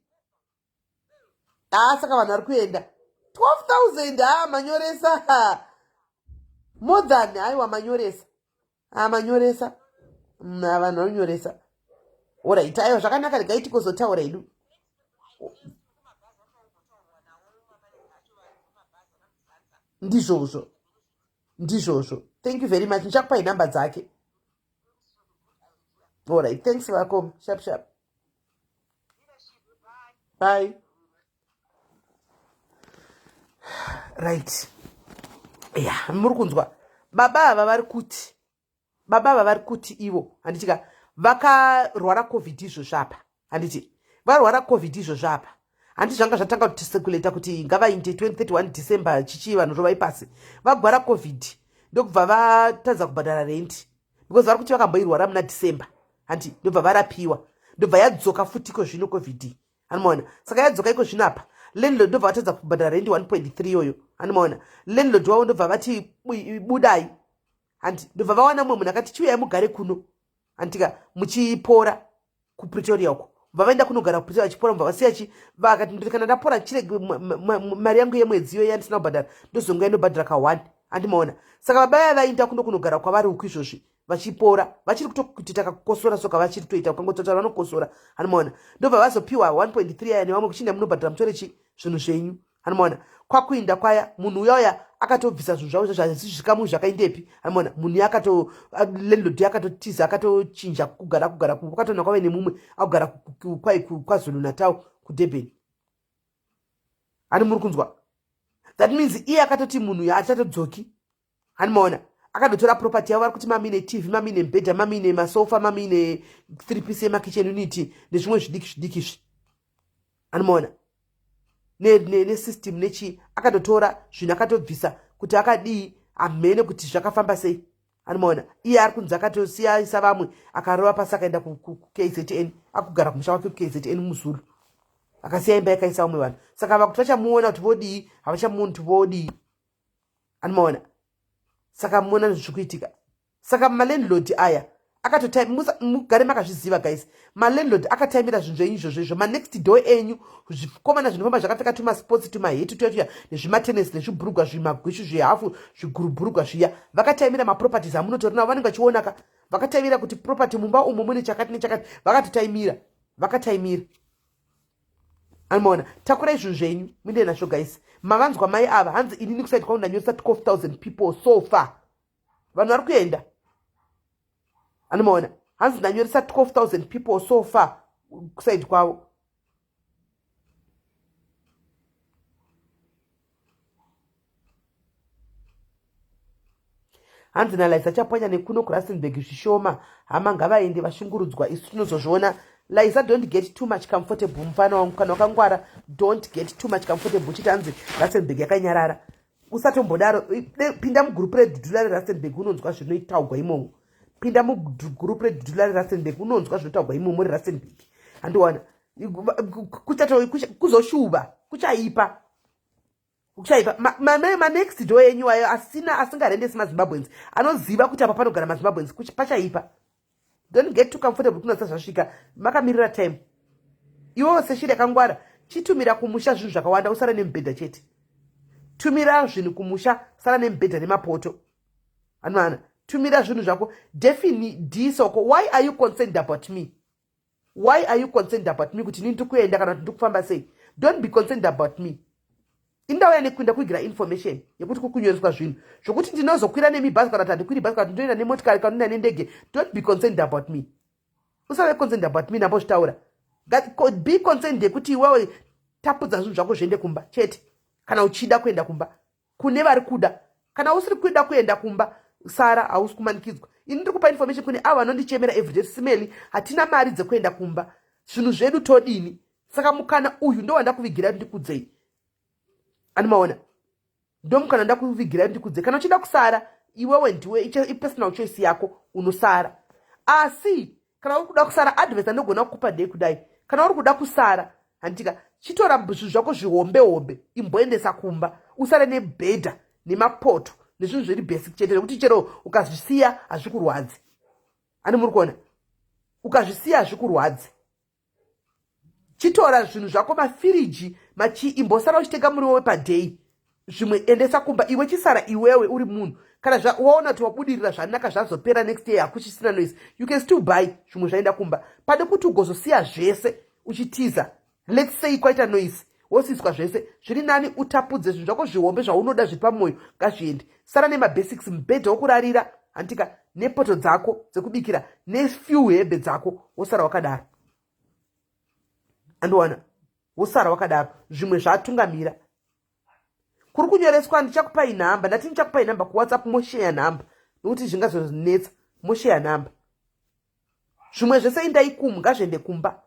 Saka vanhu vari kuenda 12,000. Manyoresa more than aiwa manyoresa. Manyoresa. Vanhu vanonyoresa. Alright, aiwa zvakanaka regai tikozotaura idu. Ndizvozvo. Thank you very much. Ndichakupai namba dzake. Alright, thanks Vakom. Sharp. Bye. Right. Muri kunzwa. Baba ava vari kuti ivo handitika vakarwara covid izvo zvapa. Handiti varwara covid izvo zvapa. Handiti zvanga zvatanga kutisekuleta kuti ngavainde 2031 December chichi vanhu rovai pasi. Vagwara covid ndokubva vatadza kubhadhara rent because vari kuti vakamboirwara muna December. Handiti ndobva varapiwa. Ndobva yadzoka futiko zvino covid. Anomaona. Saka yadzoka iko zvino apa. Landlord ndobva vatadza kubhadhara rent 1.3 yoyo. Anomaona. Landlord wavo ndobva vati budai. Handiti ndobva vawana mumwe munhu akati chiuyai mugare kuno. Handika muchipora kuPretoria uko. Vaenda kunogara kuPretoria vachipora mubva vasiya vakati kana ndapora chirege mari yangu yemwedzi iyo yandisina kubhadhara ndozonga inobhadhara ka1. Andimaona. Saka baba vainda kunogara kwavari uku izvozvi. vachipora vachiri kuti takakosora soka vachiri toita ukangotaura vanokosora hanomaona ndobva vazopiwa 1.3 aya nevamwe kuchinda munobhadhara mutore zvinhu zvenyu hanomaona kwakuinda kwaya munhu uyauya akatobvisa zvinhu zvavo zvikamu zvakaindepi hanomaona munhu landlord akatotiza akatochinja kugara kwakatona kwave nemumwe akugara kwazulu natal kudurban hani muri kunzwa that means iye akatoti munhu yaachatodzoki hanomaona akadotora property yavo vari kuti mamine tv mamine mbedha mamine masofa mamine 3 piece yemakitchen unity nezvimwe zvidiki izvi anomaona nesystem nechi akadotora zvinhu akatobvisa kuti akadii amhene kuti zvakafamba sei anomaona iye ari kunzi akatosiyisa vamwe akarova pasi akaenda kukzn akugara kumusha wake kukzn muzulu akasiya imba yakaisa vamwe vanhu saka vakuti vachamuona kuti vodii havachamuoni kuti vodii anomaona saka muona nezvikuitika saka malandlord aya mugare makazviziva guys malandlord akataimira zvinhu zvenyu izvozvo manext door enyu zvikomana zvinofamba zvakapfeka tumasports tumaheti tuya nezvimatenesi nezvibhurugwa zvimagwishu zvehafu zvigurubhurugwa zviya vakataimira maproperties amunotori navo vanenge vachionaka vakataimira kuti property mumba umo mune chakati nechakati vakataimira anomaona takurai zvinhu zvenyu muende nazvo guys mavanzwa mai ava hanzi inini kusaiti kwangu ndanyoresa 12,000 people so far vanhu vari kuenda anomaona hanzi ndanyoresa 12,000 people so far kusaiti kwavo hanzi nalaisa chapwanya nekuno kurustenburg zvishoma hama ngavaende vashungurudzwa isu tinozozviona Liza, don't get too much comfortable. Mfano wangu kana wakangwara, don't get too much comfortable. Chita hanzi Rustenburg yakanyarara. Usatombodaro pinda mu group redudulare Rustenburg unonzwa zvinoitaugwa imomo. Pinda mu group redudulare Rustenburg unonzwa zvinoitaugwa imomo muri Rustenburg. Andiwana kuzoshuva kuchaipa. Ma next door yenyu ayo asingarendesi maZimbabweans. Anoziva kuti apa panogara maZimbabweans pachaipa. Don't get too comfortable kunasa zvasvika makamirira time. Iwo seshiri yakangwara chitumira kumusha zvinhu zvakawanda usara nemubhedha chete. Tumira zvinhu kumusha sara nemubhedha nemapoto. Anowana tumira zvinhu zvako definitely soko. Why are you concerned about me? Why are you concerned about me kuti nini kuenda kana ndikufamba sei? Don't be concerned about me. Indauya nekuenda kuigira information yekuti kukunyoreswa zvinhu zvokuti ndinozokwira nemibhazi kana kuti handikwiri bhazi kana ndinoenda nemotikari kana ndinoenda nendege. Don't be concerned about me. Usave concerned about me nambozvitaura. Be concerned yekuti iwewe tapudza zvinhu zvako zviende kumba chete kana uchida kuenda kumba kune vari kuda. Kana usiri kuda kuenda kumba sara hausi kumanikidzwa. Ini ndiri kupa information kune ava vanondichemera everyday SIS-MELLY hatina mari dzekuenda kumba. Zvinhu zvedu todini. Saka mukana uyu ndo wanda kuvigira ndikudzei. Animaona ndomukana ndakuvigira ndikudze kana uchida kusara iwewe ndiwe personal choice yako unosara asi kana uri kuda kusara advice anogona kukupa day kudai kana uri kuda kusara handika chitora zvinhu zvako zvihombe imboendesa kumba usare nebhedha nemapoto nezvinhu zviri basic chete nekuti chero ukazvisiya hazvikurwadzi ani muri kuona ukazvisiya hazvikurwadzi chitora zvinhu zvako mafiriji imbosara uchitenga muriwo wepadhei zvimwe endesa kumba iwe chisara iwewe uri munhu kana waona kuti wabudirira zvanaka zvazopera next year hakuchisina noise you can still buy zvimwe zvaenda kumba pade kuti ugozosiya zvese uchitiza let's say kwaita noise wosiswa zvese zviri nani utapudze zvinhu zvako zvihombe zvaunoda zviri pamwoyo ngazviende sara nemabasics mubhedha wokurarira handika nepoto dzako dzekubikira nefew hembe dzako wosara wakadaro andowana wosara wakadaro zvimwe zvatungamira kuri kunyoreswa ndichakupai nhamba ndati ndichakupai nhamba kuwhatsapp mosheya nhamba nokuti zvingazonetsa mosheya nhamba zvimwe zvese indai kumu ngazviende kumba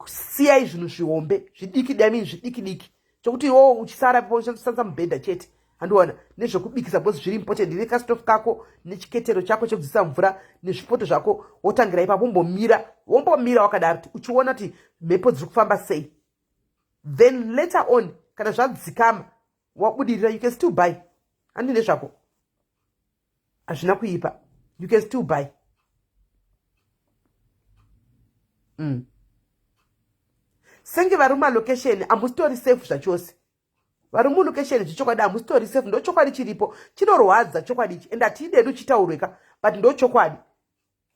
siyai zvinhu zvihombe zvidiki chokuti iwo uchisara uchisandza mubhedha chete andowana nezvekubikisa bhozi zviri important nekastofu kako nechiketero chako chekudzisa mvura nezvipoto zvako wotangira ipapo wombomira wakadaro uchiona kuti mhepo dziri kufamba sei then later on kana zvadzikama wabudirira you can still buy handine zvako hazvina kuipa you can still buy senge vari mumalocation hamusitori safe zvachose vari mulocation zvichokwadi hamusitori safe ndo chokwadi chiripo chinorwadza chokwadi ichi ende hatidedu chitaurweka but ndo chokwadi.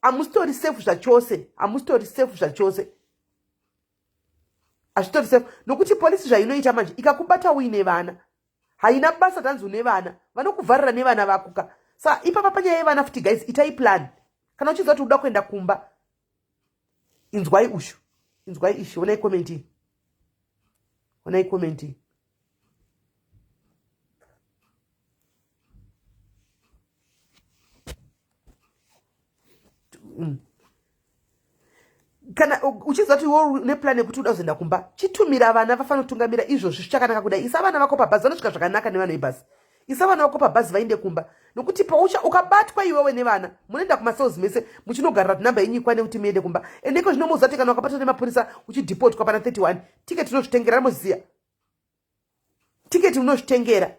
Amustori safe zvachose, amustori safe zvachose. Azvitori safe nokuti polisi zvainoita manje ikakubata uine vana. Haina basa tanzi une vana, vanokuvharira nevana vakuka. Sa ipapa panyaya yevana futi guys, itai plan. Kana uchizwa kuti uda kuenda kumba, inzwai ushu. Inzwai ishu, onai komenti. Onai komenti. Kana uchizwa kuti wo ne plan yekuti uda kuzoenda kumba, chitumira vana vafana kutungamira izvozvo zvichakanaka kudai. Isa vana vako pabhazi vanosvika zvakanaka nevana vebhazi. Isa vana vako pabhazi vainde kumba. Nokuti paucha ukabatwa iwewe nevana, munoenda kumasauzi mese muchinogarira namba yenyu ikwane kuti muende kumba. Endeko zvinomuudza kuti kana ukabatwa nemapurisa uchideport pana 31, tiketi unozvitengera ramoziya. Tiketi unozvitengera.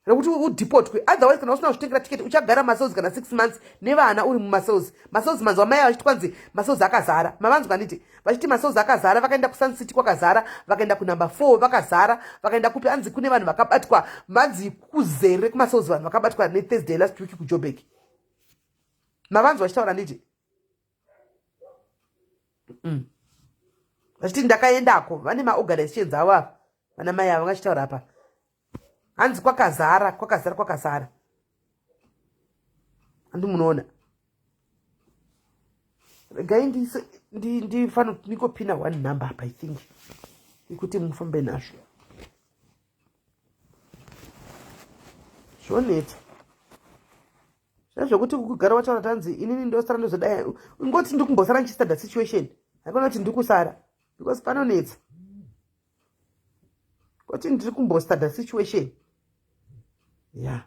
Rekuti udepotwe. Otherwise kana usina kuzvitengera tiketi uchagara masauzi kana 6 months nevana uri mumasauzi. Masauzi manzwa mai vachiti kwanzi masauzi akazara. Mavanzwa nditi vachiti masauzi akazara, vakaenda kuSun City kwakazara, vakaenda kunumber 4 vakazara, vakaenda kupi anzi kune vanhu vakabatwa, manzi kuzere kumasauzi vanhu vakabatwa neThursday last week kuJoburg. Mavanzwa vachitaura nditi. Vachiti ndakaendako, vane maorganizations avo apa. Vana mai avo vachitaura apa. Hanzi kwakazara. Andi munoona. Regai ndifana nikopina one number apa, I think. Ikuti mufambe nazvo. Zvonetsa. Zvazvokuti kugara wataura tanzi inini ndosara ndozodai. Ngoti ndikumbosara nchistanda situation. Haikona kuti ndikusara. Because panonetsa. Ngoti ndiri kumbostada situation. Yeah.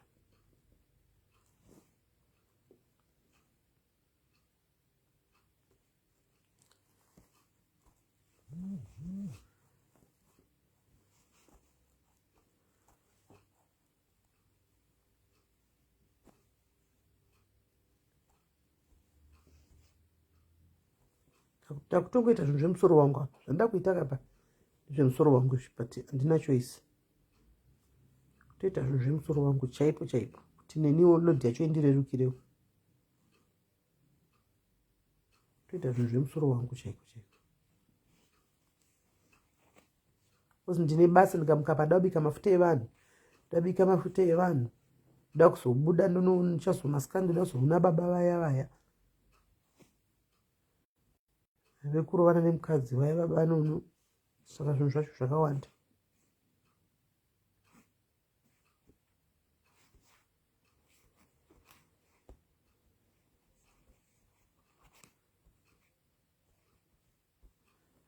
Takutongoita zvinhu zvemusoro wangu apa. Zvanda kuita kapa zvemusoro wangu but handina choice. Toita zvinhu zvemusoro wangu chaipo. Kuti neniwo lodhi yacho indirerukirewo. Toita zvinhu zvemusoro wangu chaipo. Kozi ndine basa ndikamuka pada kubika mafuta evanhu. Ndabika mafuta evanhu. Ndoda kuzobuda ndichazomaskandi ndoda kuzoona baba vaya. Vekurovana nemukadzi vaya baba nono. Saka zvinhu zvacho zvakawanda.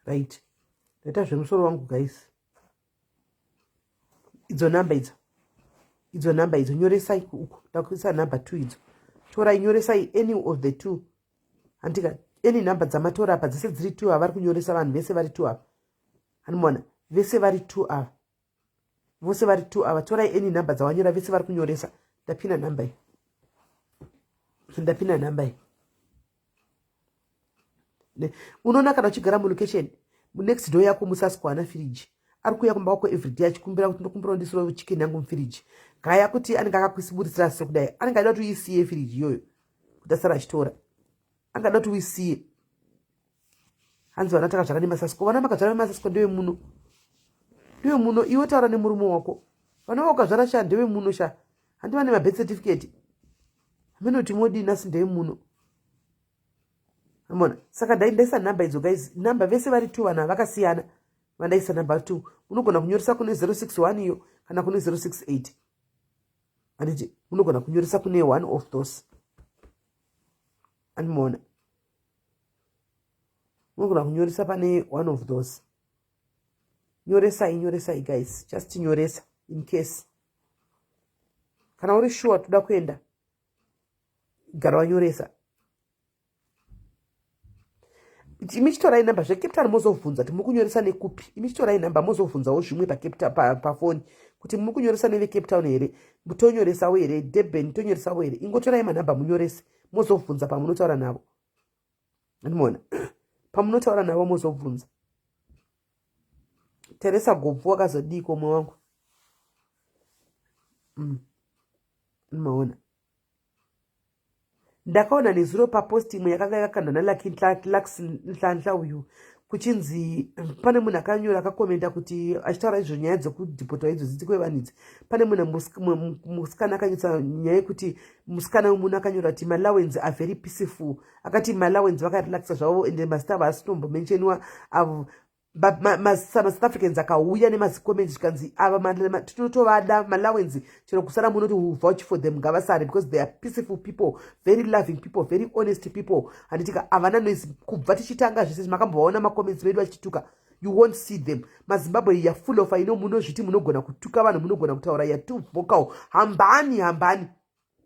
Right. Ndaita zvemusoro wangu guys. Idzo namba idzo nyoresai uko. Ndakuisa number 2 idzo. Torai nyoresai any of the 2. Andika any number dzamatora apa dzese dziri 2 avari kunyoresa vanhu vese vari 2 apa. Hanimona vese vari 2 ava. Vose vari 2 ava. Torai any number dzawanyora vese vari kunyoresa. Ndapina number iyi. Unoona kana uchigara mulocation next door yako musasikwana firiji. Ari kuuya kumba kwako everyday achikumbira kuti ndokumbira ndisiro chicken yangu mufiriji. Gaya kuti anenge akakuisiburisira sekudai. Anenge achida kuti uisiye firiji iyoyo. Kuti asara achitora. Angada kuti uisiye. Hanzi vanataka zvakani masasko. Vana makadzvara masasko ndewe muno. Ndewe muno iwe taura nemurume wako. Vana vakadzvara sha ndewe muno sha. Handi vane birth certificate. Hameno kuti modi nasi ndewe muno. Amona, saka ndaisa number idzo guys. Number vese vari 2 vana vakasiyana. Vandaisa number 2. Unogona kunyoresa kune 061 iyo kana kune 068. Anditi unogona kunyoresa kune one of those. Andimona. Unogona kunyoresa pane one of those. Nyoresai guys. Just nyoresa in case. Kana uri sure toda kuenda. Gara wanyoresa. Imichitorai namba zveCape Town mozobvunza kuti mukunyoresa nekupi. Imichitorai namba mozobvunzawo zvimwe pafoni kuti mukunyoresa neveCape Town here, mutonyoresawo here, Durban tonyoresawo here. Ingotorai manamba munyorese mozobvunza pamunotaura navo. Andimona. Pamunotaura navo mozobvunza. Teresa Gobvu wakazodii komwe wangu. Maona. ndakaona nezuro paposti imwe yakanga yakakandwa naLucky Nhlanhla uyu kuchinzi pane munhu akanyora akakomenta kuti achitaura izvo nyaya dzokudhipotwa idzodzi dzikwevanhu idzi. Pane munhu musikana akanyotsa nyaya yekuti musikana wemunhu akanyora kuti Malawians are very peaceful, akati Malawians vakarelaxa zvavo ende mazita avo asitombomensheniwa avo maSouth Africans akauya nemazikomenti zvikanzi ava tinotovada Malawians chero kusara munoti we vouch for them ngavasare because they are peaceful people, very loving people, very honest people. Handitika havana noise kubva tichitanga zvese makamboona makoments vedu vachituka. You won't see them. MaZimbabwe you are full of munozviti munogona kutuka vanhu, munogona kutaura, you are too vocal. Hambani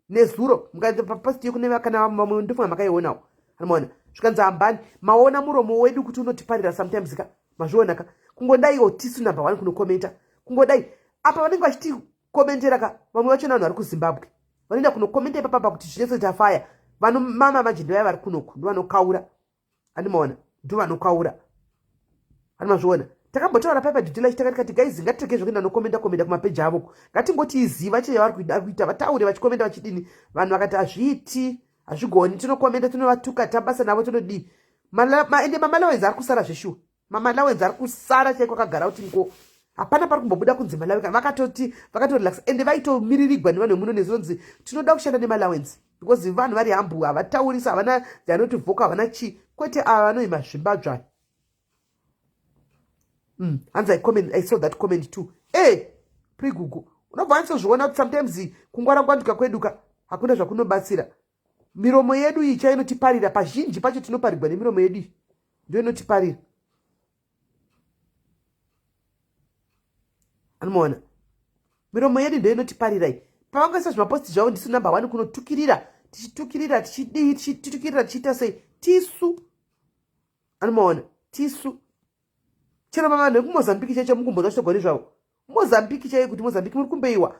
nezuro mukaenda paposti yekuneva kana mamwe ndofunga makaionawo. Anomaona zvikanzi hambani maona muromo wedu kuti unotiparira sometimes mazvionaka kungodaiwo tisu number 1 kunokomenta kungodai apa vanenge vachitikomentera ka vamwe vacho vanhu vari kuZimbabwe vanoenda kunokomenta ipapapa kuti zvese tafaya vanhu mama majende vaya vari kunoku ndovanokaura animaona ndovanokaura animazviona takambotaura paipa dhidhila chitakati guys ngatirege zvokuenda nokomenta kumapeji avo ngatingoti iziva chii yavari kuda kuita vataure vachikomenta vachidini vanhu vakati hazviiti hazvigoni tinokomenta tinovatuka tabasa navo tinodii ende maMalawians ari kusara zveshuwa maMalawians ari kusara chaiko akagara kuti ngo hapana pari kumbobuda kunzi Malawi vakatorelaxa ende vaitomiririgwa nevanhu vemuno nezvonzi tinoda kushanda neMalawians because vanhu vari hambu havataurisa havana they are not vocal havana chii kwete ava vanoima zvimbadzva. Hanzi I saw that comment too. Prigugu unobva wanisozviona kuti sometimes kungwara kwanduka kweduka hakuna zvakunobatsira. Miromo yedu iyi chainotiparira pazhinji pacho tinoparirwa nemiromo yedu ndio inotiparira. Anomaona miromo yedu ndio inotiparira iyi pavangoisa zvimaposti zvavo ndisu number 1 kunotukirira tichitukirira tichiita sei tisu. Anomaona tisu chero mama nekumozambiki chaicho mukumboza chitogoni zvavo mozambiki chaiyo kuti mozambiki muri kumbeiwa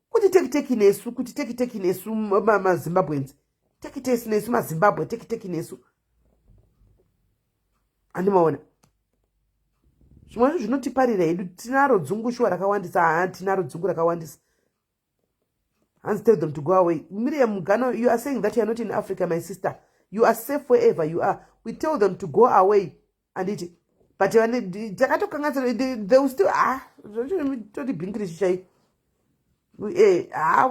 kuti tekiteki nesu kuti tekiteki nesu maZimbabweans tekiteki nesu maZimbabwe tekiteki nesu. Andimaona zvimwe zvinotiparira hedu tinaro dzungushuwa rakawandisa tinaro dzungu rakawandisa. Hands tell them to go away. Miriam Gano, you are saying that you are not in Africa, my sister. You are safe wherever you are. We tell them to go away and it. But they will still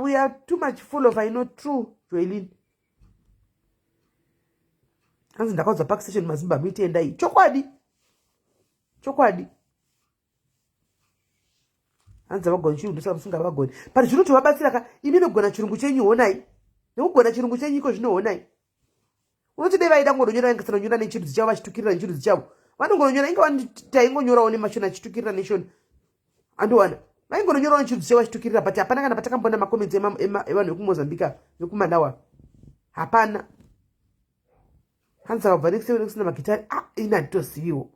we are too much full of I know true Joelin. Hanzi ndakaudza park station maZimbabwe itiendai chokwadi hanzi vagoni chirungu ndosaka musinga vagoni but zvinoti vabatsira ka imi nogona chirungu chenyu honai nekugona chirungu chenyu iko zvinohonai unoti dai vaida ngodonyora ngasanyora nechirudzi chavo vachitukirira nechirudzi chavo vanongonyora inge taingonyorawo nemashoni achitukirira neshoni andiwana vaingonyorawo nechirudzi chavo vachitukirira but hapana kana patakambona makomenti evanhu vekumozambika vekumalawa hapana. Hanzi vakabva nekusina magitari ina handitoziviwo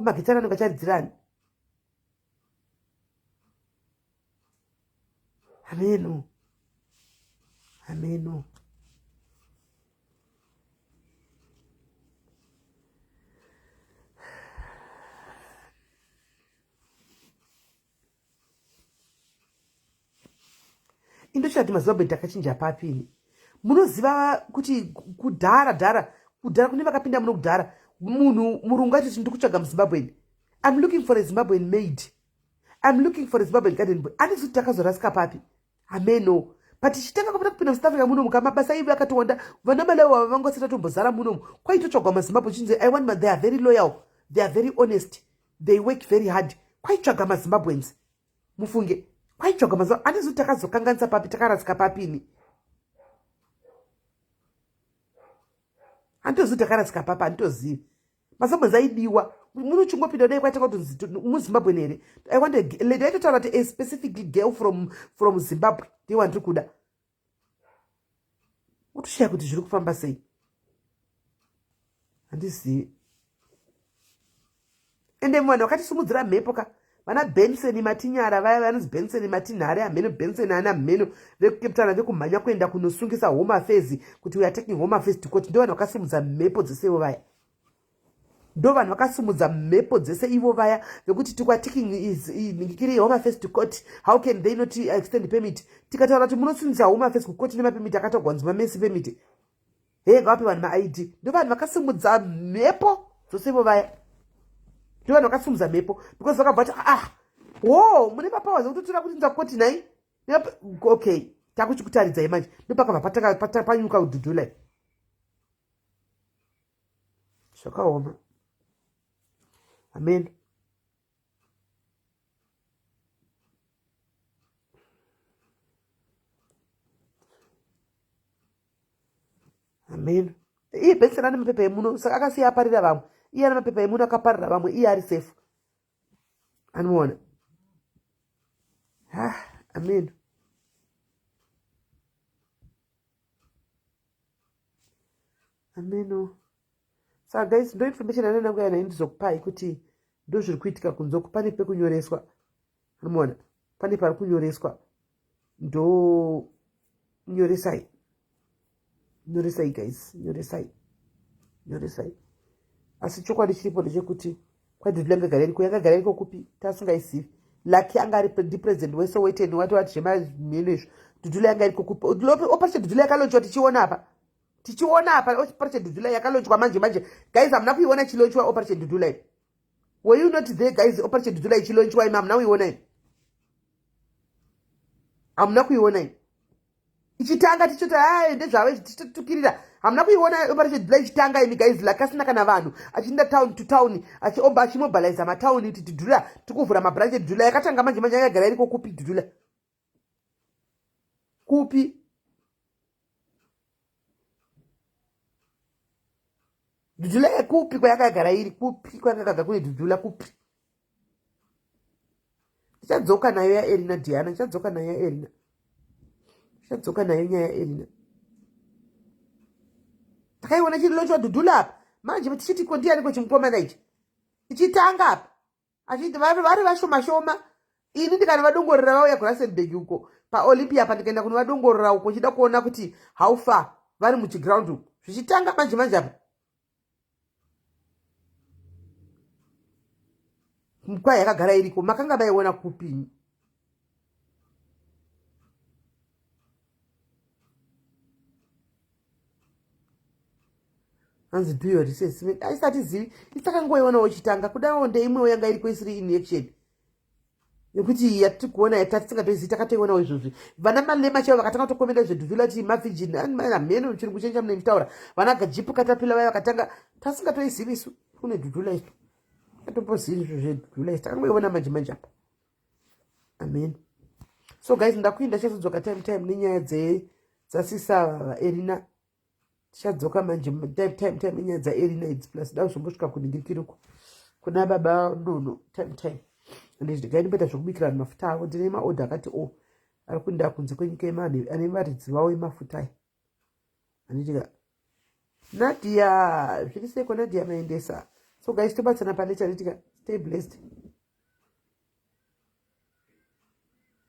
magitari anenge acharidzirani. Ameno indochati maZimbabwe takachinja papini. Munoziva kuti kudhara kune vakapinda muno kudhara munhu murungu ati ndiri kutsvaga muZimbabwe. I'm looking for a Zimbabwean maid. I'm looking for a Zimbabwean garden boy. Ani kuti takazorasika papi. Ameno. But chitanga kupinda muSouth Africa muno mukamabasa ivi akatowanda vana Malawi vangosita tombozara muno kwaitotsvagwa maZimbabwe chinzi I want they are very loyal. They are very honest. They work very hard. Kwaitsvaga maZimbabweans. Mufunge. Kwaitsvaga maZimbabwe. Ani kuti takazokanganisa papi takarasika papini. Handitozivi takarasika papa handitozivi. MaZimbabwe aidiwa. Munochingopinda dai kwaita kuti muZimbabwe here. I want a lady aitotaura kuti a specific girl from Zimbabwe. Ndiwo ndiri kuda. Utoshaya kuti zviri kufamba sei. Handizivi. Ende vanhu vakatisimudzira mhepo ka. Vana Benson Matinyara vaya vanonzi Benson Matinhare amheno Benson ana mheno vekukeptana vekumhanya kuenda kunosungisa home affairs kuti we are taking home affairs to court. Ndio vanhu vakasimudza mhepo dzesevo vaya. ndo vanhu vakasimudza mhepo dzese ivo vaya vekuti tikwatikiri home affairs to court, how can they not extend permit? Tikataura kuti munosimudza home affairs kukoti nemapemiti akatogwanzi mamesi permit, hei ngavape vanhu maid. Ndo vanhu vakasimudza mhepo zvose ivo vaya, ndo vanhu vakasimudza mhepo because vakabva kuti mune mapowers ekutotora kuti ndakoti nai okay takuchikutaridzai manje, ndopakabva panyuka kudhudhulai zvakaoma. Amen. Amen. Iye bhesera ane mapepa emuno, saka akasiya aparira vamwe. Iye ane mapepa emuno akaparira vamwe, iye ari safe. Anoona. Amen. Amen. Saka guys, ndo information yanangu yana ndizokupai kuti ndo zviri kuitika kunze pane pekunyoreswa. Anoona. Pane pari kunyoreswa. Ndo nyoresai. Nyoresai guys, nyoresai. Asi chokwadi chiripo ndechekuti kwadhudhula ngagareriko yakagareriko kupi tasingaisivi. Lucky anga ari president wese weteni wati zvemamheno izvo. Dhudhula yanga iriko kupi. Operation dhudhula yakalonchwa tichiona apa. Operation dhudhula yakalonchwa manje. Guys, hamuna kuiona chilonchwa operation dhudhula. Were you not there guys? Operation dhudhula ichilonchwa imi hamuna kuiona. Hamuna kuiona. Ichitanga tichota ndezvawe tichitukirira. Hamuna kuiona operation dhudhula ichitanga imi guys, lakasina kana vanhu achinda town to town achimobilize matown kuti dhudhula tikuvhura mabranch dhudhula yakatanga manje yakagara iriko kupi dhudhula. Kupi? Dhudhula kupi kwayakagara iri kupi kwayakagara kune dhudhula kupi? Tichadzoka nayo yaErina Diana, tichadzoka nayo yaErina. Tichadzoka nayo nyaya yaErina. Takaiona chilonchwa dhudhula apa. Manje tichiti ndiani kwechimukomana ichi. Ichitanga apa. Achiti vari vashoma. Ini ndikana vadongorera vauya kuRustenburg uko paOlympia apa ndikaenda kuno vadongorera uko chida kuona kuti how far vari muchiground uko. Zvichitanga manje apa. Mukwa yakagara iriko makanga vaiona kupi? Hanzi do your research. Aisati zivi itakangoiona uchitanga kudawo ndeimwewo yanga iriko isiri injection. Yekuti yatiri kuona yatatisingatozivi takatoiona izvozvi. Vana malema chaivo vakatanga kutokomenda zvedhudhula kuti mavhijini amheno chiri kuchenja mune mitaura. Vana gajipu katapila vaya vakatanga tasingatoizivi isu kune dhudhula isu. Atombozivi zvedhudhula isu takangoiona manje apa. Amen. So guys, ndakuinda chazodzoka time nenyaya dzasisa Erina. Tichadzoka manje time nenyaya dzaErina idzi plus dazombosvika kuningirikiriko kuna baba nono time. Ndingainipeta zvokubikira vanhu mafuta avo. Ndine maodha akati ari kuenda kunze kwenyika yemanhu ane varidzi vavo emafuta aya. Anditika Nadia zviri seko Nadia maendesa. So guys, tobatsana palecha nditika stay blessed.